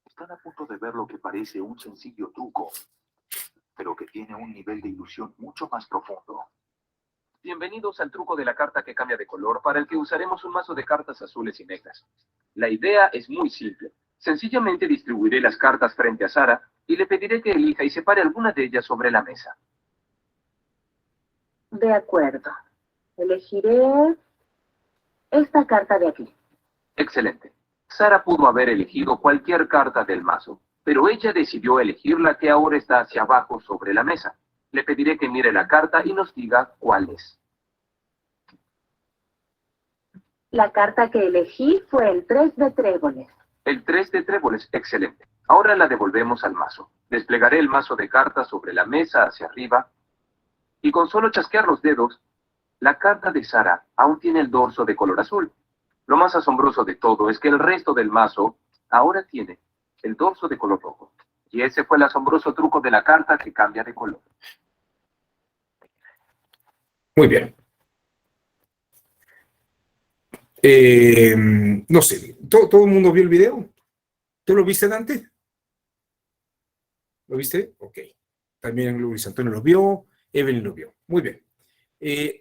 Speaker 3: Están a punto de ver lo que parece un sencillo truco, pero que tiene un nivel de ilusión mucho más profundo. Bienvenidos al truco de la carta que cambia de color, para el que usaremos un mazo de cartas azules y negras. La idea es muy simple. Sencillamente distribuiré las cartas frente a Sara y le pediré que elija y separe alguna de ellas sobre la mesa.
Speaker 4: De acuerdo. Elegiré esta carta de aquí.
Speaker 3: Excelente. Sara pudo haber elegido cualquier carta del mazo, pero ella decidió elegir la que ahora está hacia abajo sobre la mesa. Le pediré que mire la carta y nos diga cuál es.
Speaker 4: La carta que elegí fue el 3 de tréboles.
Speaker 3: El 3 de tréboles, excelente. Ahora la devolvemos al mazo. Desplegaré el mazo de cartas sobre la mesa hacia arriba y con solo chasquear los dedos, la carta de Sara aún tiene el dorso de color azul. Lo más asombroso de todo es que el resto del mazo ahora tiene el dorso de color rojo. Y ese fue el asombroso truco de la carta que cambia de color.
Speaker 1: Muy bien. No sé, ¿todo el mundo vio el video? ¿Tú lo viste, Dante? ¿Lo viste? Ok. También Luis Antonio lo vio, Evelyn lo vio. Muy bien.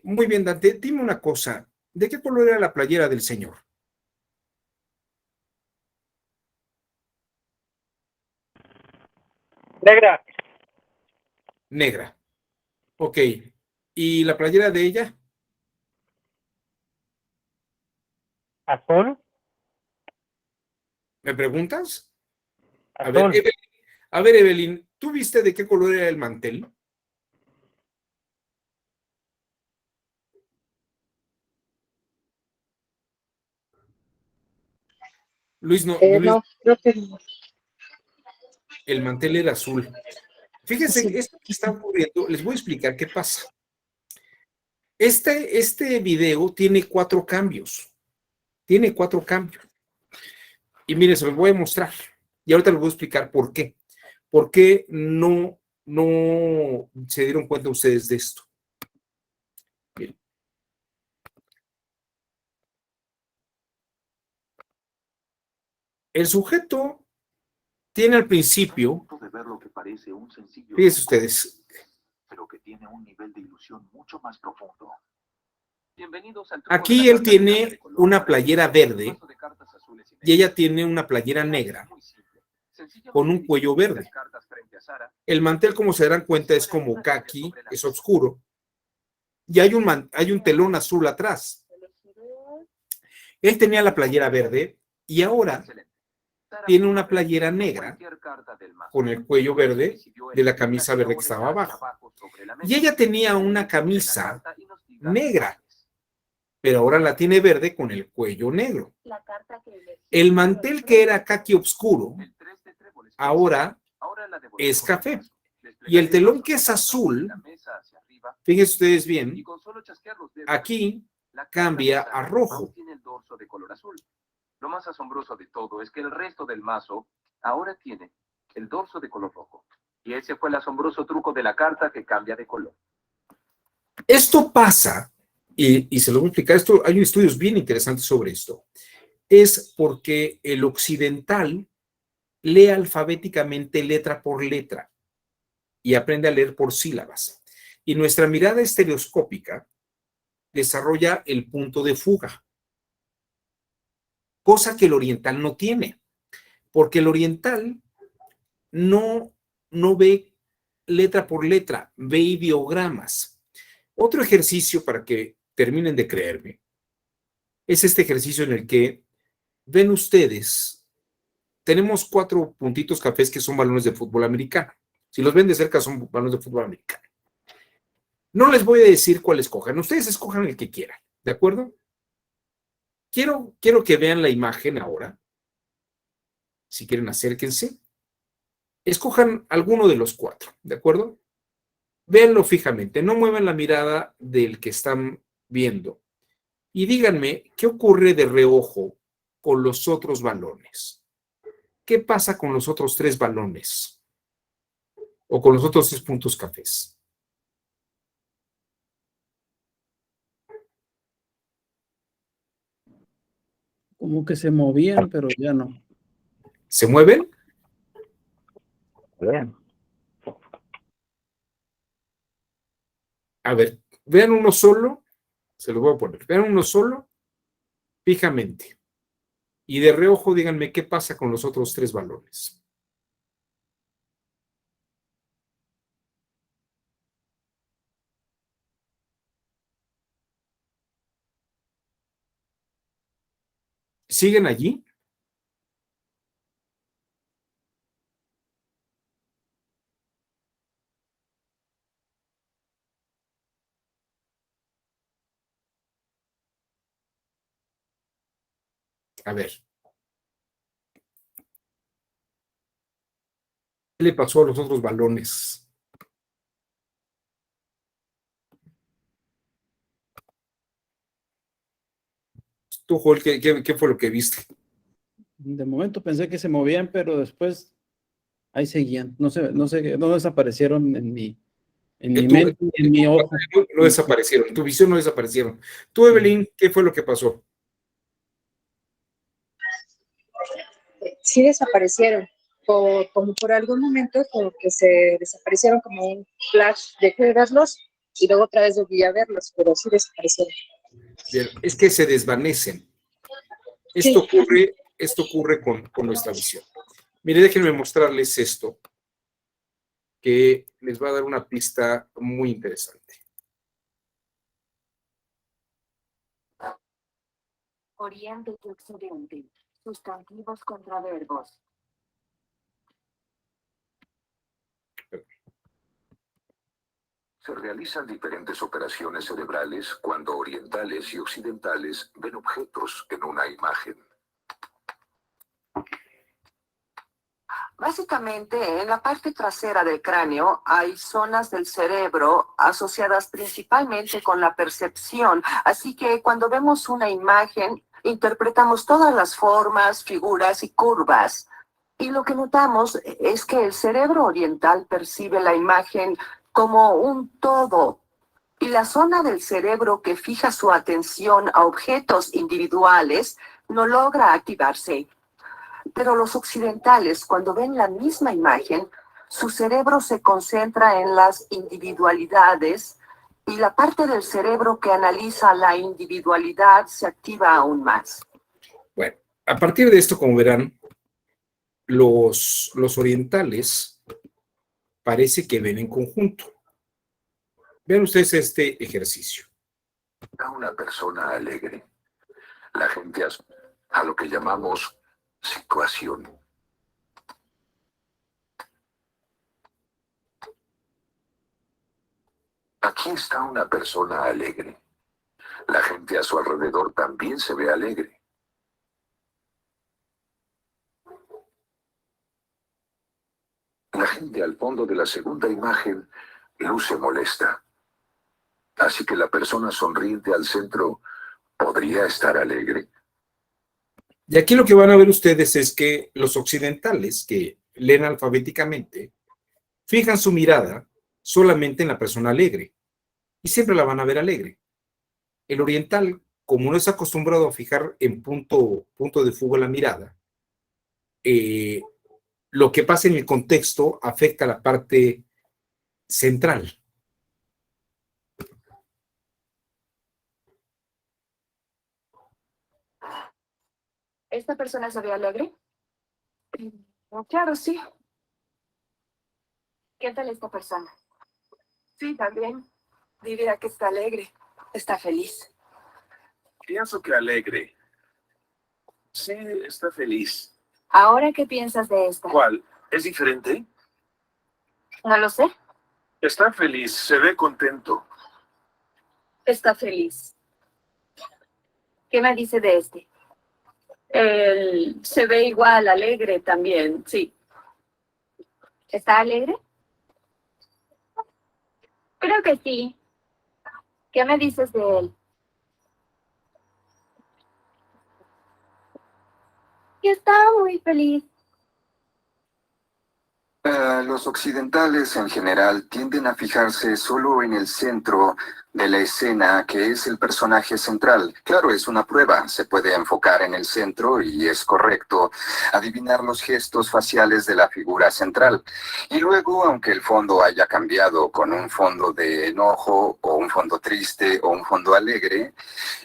Speaker 1: Muy bien, Dante, dime una cosa. ¿De qué color era la playera del señor?
Speaker 6: Negra,
Speaker 1: Negra. Ok. ¿Y la playera de ella?
Speaker 6: azul,
Speaker 1: ¿Me preguntas?
Speaker 6: azul.
Speaker 1: A ver, Evelyn, ¿tú viste de qué color era el mantel? Luis, no, Luis,
Speaker 8: No, creo que
Speaker 1: el mantel era azul. Fíjense,
Speaker 8: sí.
Speaker 1: esto que está ocurriendo, les voy a explicar qué pasa. Este video tiene 4 cambios. Tiene 4 cambios. Y miren, se los voy a mostrar. Y ahorita les voy a explicar por qué. ¿Por qué no se dieron cuenta ustedes de esto? Miren. El sujeto tiene al principio,
Speaker 3: De ver lo que parece un sencillo
Speaker 1: fíjense
Speaker 3: truco,
Speaker 1: ustedes,
Speaker 3: pero que tiene un nivel de ilusión mucho más profundo. Bienvenidos al truco
Speaker 1: aquí
Speaker 3: de la
Speaker 1: él
Speaker 3: carta que cambia
Speaker 1: tiene
Speaker 3: de color,
Speaker 1: una
Speaker 3: para
Speaker 1: playera
Speaker 3: el que
Speaker 1: verde
Speaker 3: mazo de cartas azules y
Speaker 1: y
Speaker 3: negras.
Speaker 1: ella tiene una playera negra con un cuello verde. El mantel, como se darán cuenta, es como caqui, es oscuro, y hay un telón azul atrás. Él tenía la playera verde y ahora tiene una playera negra con el cuello verde de la camisa verde que estaba abajo. Y ella tenía una camisa negra, pero ahora la tiene verde con el cuello negro.
Speaker 4: La carta que elegí
Speaker 1: El mantel que era caqui oscuro, ahora es café. Y el telón que es azul, fíjense ustedes bien, aquí cambia a rojo.
Speaker 3: Lo más asombroso de todo es que el resto del mazo ahora tiene el dorso de color rojo. Y ese fue el asombroso truco de la carta que cambia de color.
Speaker 1: Esto pasa, y se lo voy a explicar, hay estudios bien interesantes sobre esto, es porque el occidental lee alfabéticamente letra por letra y aprende a leer por sílabas. Y nuestra mirada estereoscópica desarrolla el punto de fuga, cosa que el oriental no tiene, porque el oriental no ve letra por letra, ve ideogramas. Otro ejercicio para que terminen de creerme es este ejercicio en el que ven ustedes, tenemos 4 puntitos cafés que son balones de fútbol americano. Si los ven de cerca son balones de fútbol americano. No les voy a decir cuál escojan, ustedes escojan el que quieran, ¿de acuerdo? Quiero que vean la imagen ahora. Si quieren, acérquense. Escojan alguno de los 4, ¿de acuerdo? Véanlo fijamente, no muevan la mirada del que están viendo. Y díganme, ¿qué ocurre de reojo con los otros balones? ¿Qué pasa con los otros 3 balones? O con los otros 3 puntos cafés.
Speaker 8: Como que se movían, pero ya no.
Speaker 1: ¿Se mueven?
Speaker 5: Bien.
Speaker 1: A ver, vean uno solo, se los voy a poner, vean uno solo, fijamente. Y de reojo díganme qué pasa con los otros 3 balones. ¿Siguen allí? A ver. ¿Qué le pasó a los otros balones? Tú, Joel, ¿qué fue lo que viste?
Speaker 8: De momento pensé que se movían, pero después ahí seguían. No desaparecieron en mi mente, en mi ojo.
Speaker 1: No desaparecieron, en tu visión no desaparecieron. Tú, Evelyn, ¿qué fue lo que pasó?
Speaker 9: Sí desaparecieron, como por algún momento, como que se desaparecieron como un flash, dejé de verlos y luego otra vez volví a verlos, pero sí desaparecieron.
Speaker 1: Bien, es que se desvanecen.
Speaker 9: Sí.
Speaker 1: Esto ocurre con nuestra visión. Mire, déjenme mostrarles esto, que les va a dar una pista muy interesante.
Speaker 10: Oriente y occidente. Sustantivos contra verbos.
Speaker 3: Se realizan diferentes operaciones cerebrales cuando orientales y occidentales ven objetos en una imagen.
Speaker 10: Básicamente, en la parte trasera del cráneo hay zonas del cerebro asociadas principalmente con la percepción. Así que cuando vemos una imagen, interpretamos todas las formas, figuras y curvas. Y lo que notamos es que el cerebro oriental percibe la imagen como un todo. Y la zona del cerebro que fija su atención a objetos individuales no logra activarse. Pero los occidentales, cuando ven la misma imagen, su cerebro se concentra en las individualidades y la parte del cerebro que analiza la individualidad se activa aún más.
Speaker 1: Bueno, a partir de esto, como verán, los orientales parece que ven en conjunto. Vean ustedes este ejercicio.
Speaker 3: A una persona alegre, la gente a lo que llamamos situación. Aquí está una persona alegre. La gente a su alrededor también se ve alegre. La gente al fondo de la segunda imagen luce molesta. Así que la persona sonriente al centro podría estar alegre.
Speaker 1: Y aquí lo que van a ver ustedes es que los occidentales, que leen alfabéticamente, fijan su mirada solamente en la persona alegre y siempre la van a ver alegre. El oriental, como no es acostumbrado a fijar en punto de fuga la mirada, lo que pasa en el contexto afecta a la parte central.
Speaker 10: ¿Esta persona se ve alegre? Claro, sí. ¿Qué tal esta persona? Sí, también. Diría que está alegre. Está feliz.
Speaker 7: Pienso que alegre. Sí, está feliz.
Speaker 10: ¿Ahora qué piensas de esta?
Speaker 7: ¿Cuál? ¿Es diferente?
Speaker 10: No lo sé.
Speaker 7: Está feliz, se ve contento.
Speaker 10: Está feliz. ¿Qué me dice de este? Él se ve igual, alegre también, sí. ¿Está alegre? Creo que sí. ¿Qué me dices de él? Que está muy feliz.
Speaker 11: Los occidentales en general tienden a fijarse solo en el centro de la escena, que es el personaje central. Claro, es una prueba, se puede enfocar en el centro y es correcto adivinar los gestos faciales de la figura central. Y luego, aunque el fondo haya cambiado con un fondo de enojo o un fondo triste o un fondo alegre,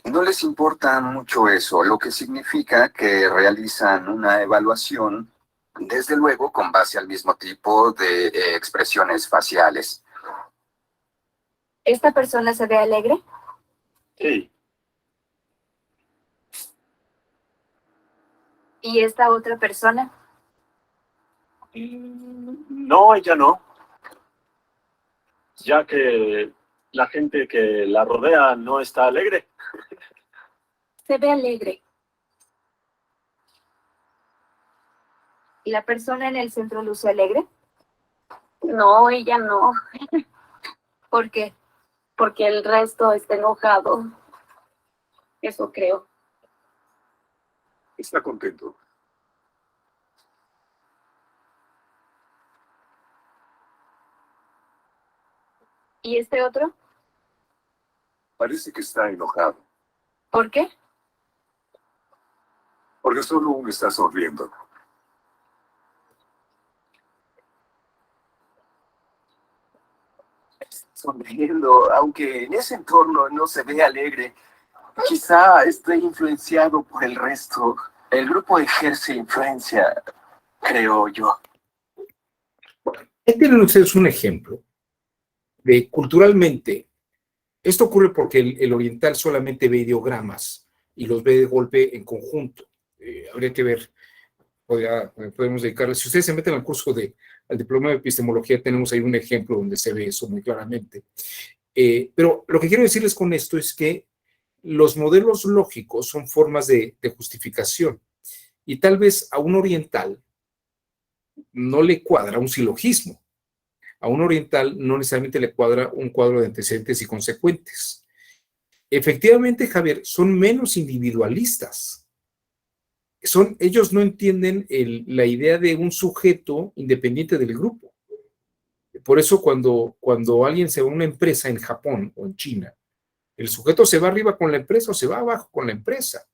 Speaker 11: no les importa mucho eso, lo que significa que realizan una evaluación desde luego con base al mismo tipo de expresiones faciales.
Speaker 10: ¿Esta persona se ve alegre?
Speaker 7: Sí.
Speaker 10: ¿Y esta otra persona?
Speaker 7: No, ella no. Ya que la gente que la rodea no está alegre.
Speaker 10: Se ve alegre. ¿Y la persona en el centro luce alegre? No, ella no. ¿Por qué? Porque el resto está enojado. Eso creo.
Speaker 7: Está contento.
Speaker 10: ¿Y este otro?
Speaker 7: Parece que está enojado.
Speaker 10: ¿Por qué?
Speaker 7: Porque solo uno está sonriendo.
Speaker 12: Sonriendo, aunque en ese entorno no se ve alegre. Quizá esté influenciado por el resto. El grupo ejerce influencia, creo yo.
Speaker 1: Ahí tienen ustedes un ejemplo de culturalmente. Esto ocurre porque el oriental solamente ve ideogramas y los ve de golpe en conjunto. Habría que ver, podemos dedicarle. Si ustedes se meten al curso al diploma de epistemología, tenemos ahí un ejemplo donde se ve eso muy claramente. Pero lo que quiero decirles con esto es que los modelos lógicos son formas de justificación y tal vez a un oriental no le cuadra un silogismo. A un oriental no necesariamente le cuadra un cuadro de antecedentes y consecuentes. Efectivamente, Javier, son menos individualistas. Ellos no entienden la idea de un sujeto independiente del grupo. Por eso cuando alguien se va a una empresa en Japón o en China, el sujeto se va arriba con la empresa o se va abajo con la empresa.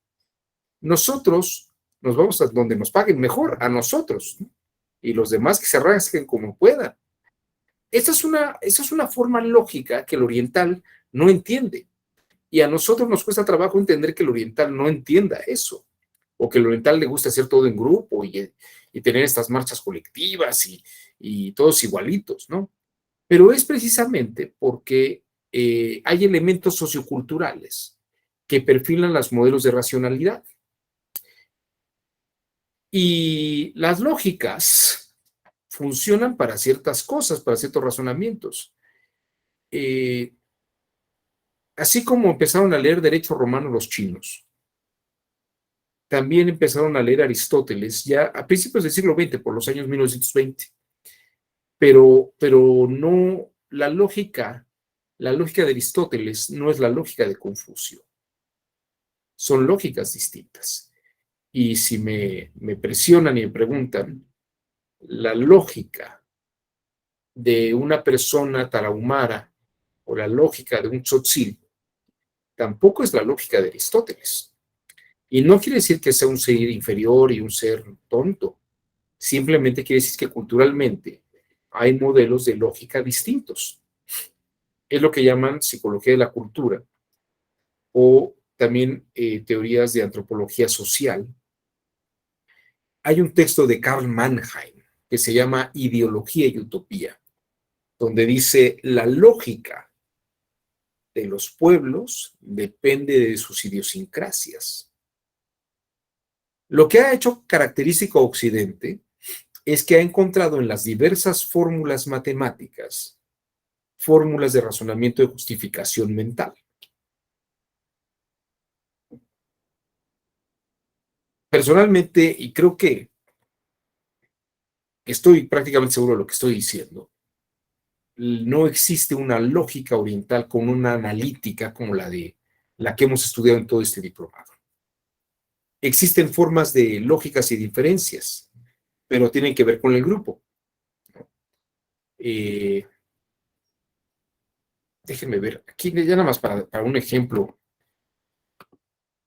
Speaker 1: Nosotros nos vamos a donde nos paguen mejor, a nosotros, ¿no? Y los demás que se rasquen como puedan. Esa es una forma lógica que el oriental no entiende. Y a nosotros nos cuesta trabajo entender que el oriental no entienda eso. O que el oriental le gusta hacer todo en grupo y tener estas marchas colectivas y todos igualitos, ¿no? Pero es precisamente porque hay elementos socioculturales que perfilan los modelos de racionalidad. Y las lógicas funcionan para ciertas cosas, para ciertos razonamientos. Así como empezaron a leer derecho romano los chinos, también empezaron a leer Aristóteles ya a principios del siglo XX, por los años 1920. Pero no, la lógica de Aristóteles no es la lógica de Confucio. Son lógicas distintas. Y si me presionan y me preguntan, la lógica de una persona tarahumara o la lógica de un tzotzil tampoco es la lógica de Aristóteles. Y no quiere decir que sea un ser inferior y un ser tonto. Simplemente quiere decir que culturalmente hay modelos de lógica distintos. Es lo que llaman psicología de la cultura o también teorías de antropología social. Hay un texto de Karl Mannheim que se llama Ideología y Utopía. donde dice la lógica de los pueblos depende de sus idiosincrasias. Lo que ha hecho característico a Occidente es que ha encontrado en las diversas fórmulas matemáticas fórmulas de razonamiento de justificación mental. Personalmente, y creo que estoy prácticamente seguro de lo que estoy diciendo, no existe una lógica oriental con una analítica como la que hemos estudiado en todo este diplomado. Existen formas de lógicas y diferencias, pero tienen que ver con el grupo. Déjenme ver, aquí ya nada más para un ejemplo.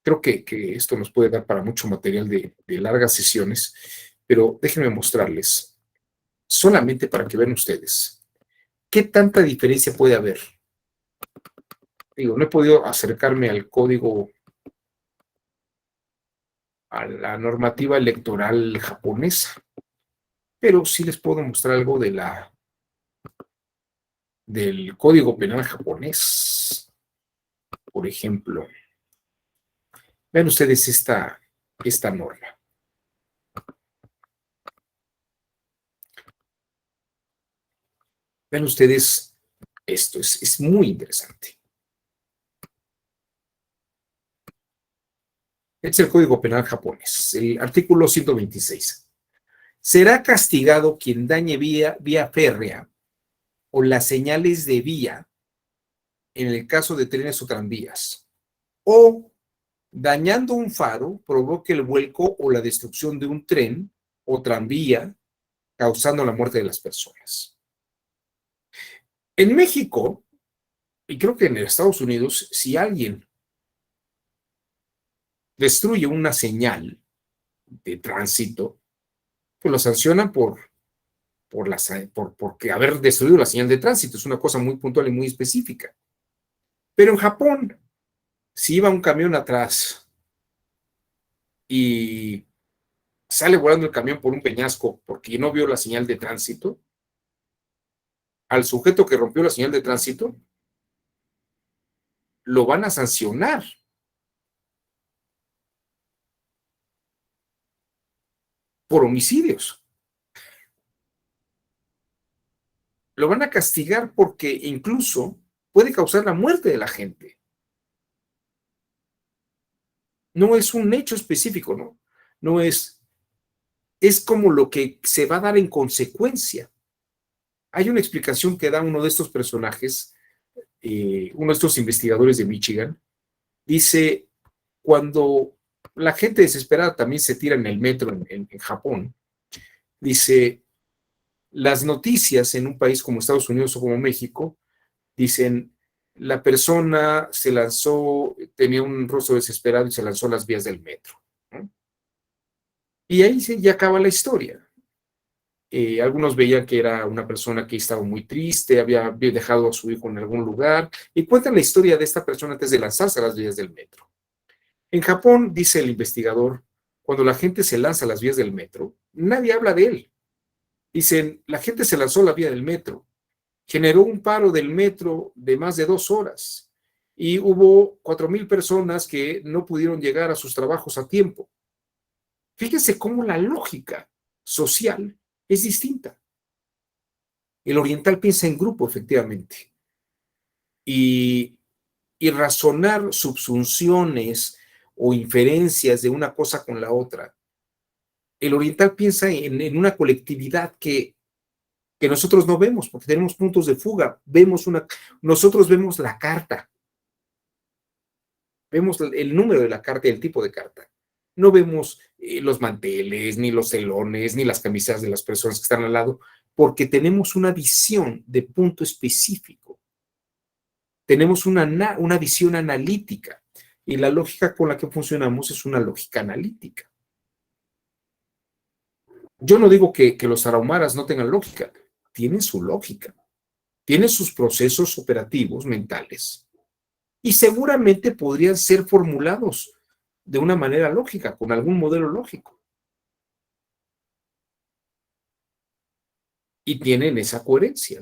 Speaker 1: Creo que esto nos puede dar para mucho material de largas sesiones, pero déjenme mostrarles, solamente para que vean ustedes, qué tanta diferencia puede haber. Digo, no he podido acercarme al código, a la normativa electoral japonesa, pero sí les puedo mostrar algo del código penal japonés. Por ejemplo, vean ustedes esta norma. Vean ustedes esto, es muy interesante. Este es el Código Penal japonés, el artículo 126. Será castigado quien dañe vía férrea o las señales de vía en el caso de trenes o tranvías, o dañando un faro provoque el vuelco o la destrucción de un tren o tranvía, causando la muerte de las personas. En México, y creo que en Estados Unidos, si alguien destruye una señal de tránsito, pues lo sancionan porque haber destruido la señal de tránsito es una cosa muy puntual y muy específica. Pero en Japón, si iba un camión atrás y sale volando el camión por un peñasco porque no vio la señal de tránsito, al sujeto que rompió la señal de tránsito lo van a sancionar. Por homicidios. Lo van a castigar porque incluso puede causar la muerte de la gente. No es un hecho específico, ¿no? No es como lo que se va a dar en consecuencia. Hay una explicación que da uno de estos personajes, uno de estos investigadores de Michigan, dice, cuando la gente desesperada también se tira en el metro en Japón, dice, las noticias en un país como Estados Unidos o como México dicen, la persona se lanzó, tenía un rostro desesperado y se lanzó a las vías del metro, ¿no? Y ahí ya acaba la historia. Algunos veían que era una persona que estaba muy triste, había dejado a su hijo en algún lugar, y cuentan la historia de esta persona antes de lanzarse a las vías del metro. En Japón, dice el investigador, cuando la gente se lanza a las vías del metro, nadie habla de él. Dicen, la gente se lanzó a la vía del metro, generó un paro del metro de más de 2 horas y hubo 4,000 personas que no pudieron llegar a sus trabajos a tiempo. Fíjense cómo la lógica social es distinta. El oriental piensa en grupo, efectivamente, y razonar subsunciones o inferencias de una cosa con la otra. El oriental piensa en una colectividad que nosotros no vemos, porque tenemos puntos de fuga. Nosotros vemos la carta, vemos el número de la carta y el tipo de carta. No vemos los manteles, ni los telones, ni las camisas de las personas que están al lado, porque tenemos una visión de punto específico. Tenemos una visión analítica, y la lógica con la que funcionamos es una lógica analítica. Yo no digo que los tarahumaras no tengan lógica, tienen su lógica, tienen sus procesos operativos mentales y seguramente podrían ser formulados de una manera lógica, con algún modelo lógico. Y tienen esa coherencia.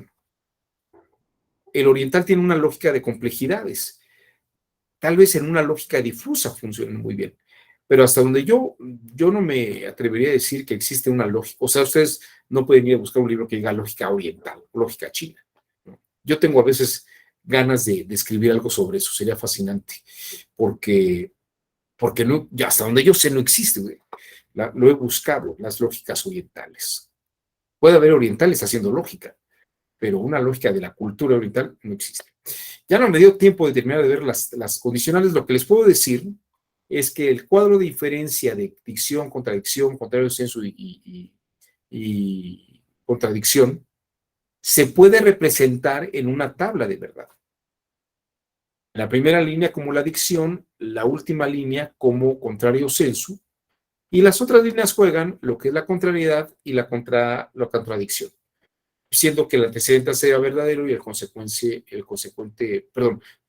Speaker 1: el oriental tiene una lógica de complejidades. Tal vez en una lógica difusa funcionen muy bien, pero hasta donde yo no me atrevería a decir que existe una lógica. O sea, ustedes no pueden ir a buscar un libro que diga lógica oriental, lógica china, ¿no? Yo tengo a veces ganas de escribir algo sobre eso, sería fascinante, porque no, ya hasta donde yo sé no existe, güey. Lo he buscado, las lógicas orientales. Puede haber orientales haciendo lógica, pero una lógica de la cultura oriental no existe. Ya no me dio tiempo de terminar de ver las condicionales. Lo que les puedo decir es que el cuadro de diferencia de dicción, contradicción, contrario sensu y contradicción se puede representar en una tabla de verdad. La primera línea como la dicción, la última línea como contrario sensu, y las otras líneas juegan lo que es la contrariedad y la contradicción, siendo que el antecedente sea verdadero y que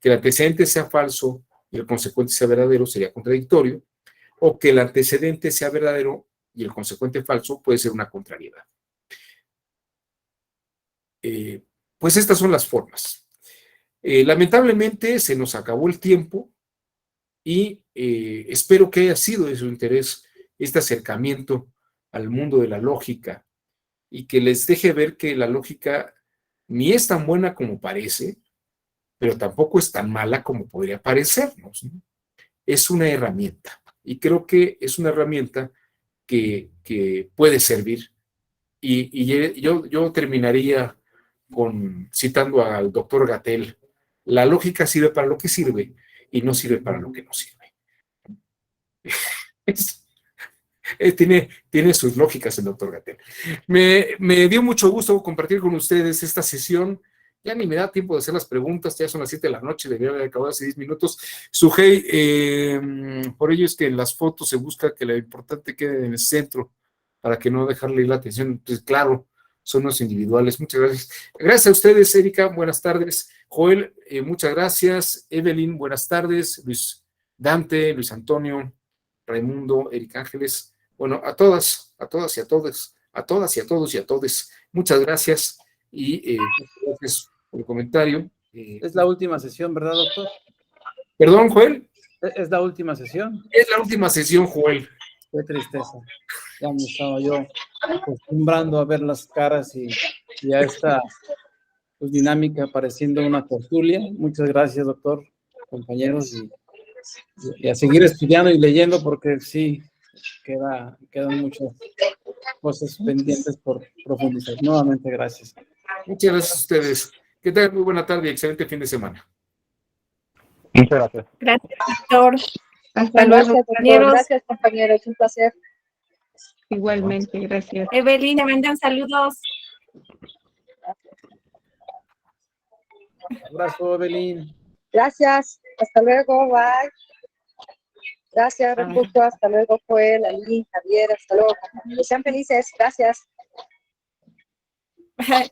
Speaker 1: el antecedente sea falso y el consecuente sea verdadero sería contradictorio, o que el antecedente sea verdadero y el consecuente falso puede ser una contrariedad. Pues estas son las formas. Lamentablemente se nos acabó el tiempo y espero que haya sido de su interés este acercamiento al mundo de la lógica y que les deje ver que la lógica ni es tan buena como parece, pero tampoco es tan mala como podría parecernos, ¿no? Es una herramienta y creo que es una herramienta que puede servir. Y yo terminaría citando al doctor Gatell: la lógica sirve para lo que sirve y no sirve para lo que no sirve. Tiene sus lógicas el doctor Gatell. Me dio mucho gusto compartir con ustedes esta sesión. Ya ni me da tiempo de hacer las preguntas, ya son las 7 de la noche, debería haber acabado hace 10 minutos. Sujei, por ello es que en las fotos se busca que lo importante quede en el centro, para que no dejarle la atención. Pues claro, son los individuales. Muchas gracias. Gracias a ustedes, Erika, buenas tardes. Joel, muchas gracias. Evelyn, buenas tardes. Luis Dante, Luis Antonio, Raimundo, Erika Ángeles. Bueno, a todas y a todos, muchas gracias y gracias por el comentario.
Speaker 8: Es la última sesión, ¿verdad, doctor?
Speaker 1: Perdón, Joel.
Speaker 8: Es la última sesión.
Speaker 1: Es la última sesión, Joel.
Speaker 8: Qué tristeza. Ya me estaba yo acostumbrando a ver las caras y a esta pues, dinámica pareciendo una tertulia. Muchas gracias, doctor, compañeros, y a seguir estudiando y leyendo porque sí, quedan muchas cosas pendientes por profundizar. Nuevamente, gracias.
Speaker 1: Muchas gracias a ustedes. Que tengan muy buena tarde y excelente fin de semana.
Speaker 5: Muchas gracias.
Speaker 13: Gracias, doctor. Hasta
Speaker 9: Gracias,
Speaker 13: luego,
Speaker 9: doctor.
Speaker 13: compañeros.
Speaker 9: Gracias, compañeros. Un placer.
Speaker 13: Igualmente, gracias. Evelyn, me mandan saludos.
Speaker 8: Un abrazo, Evelyn.
Speaker 9: Gracias. Hasta luego. Bye. Gracias, Refugio. Hasta luego, Joel, Ali, Javier. Hasta luego. Sean felices. Gracias.
Speaker 13: Bye.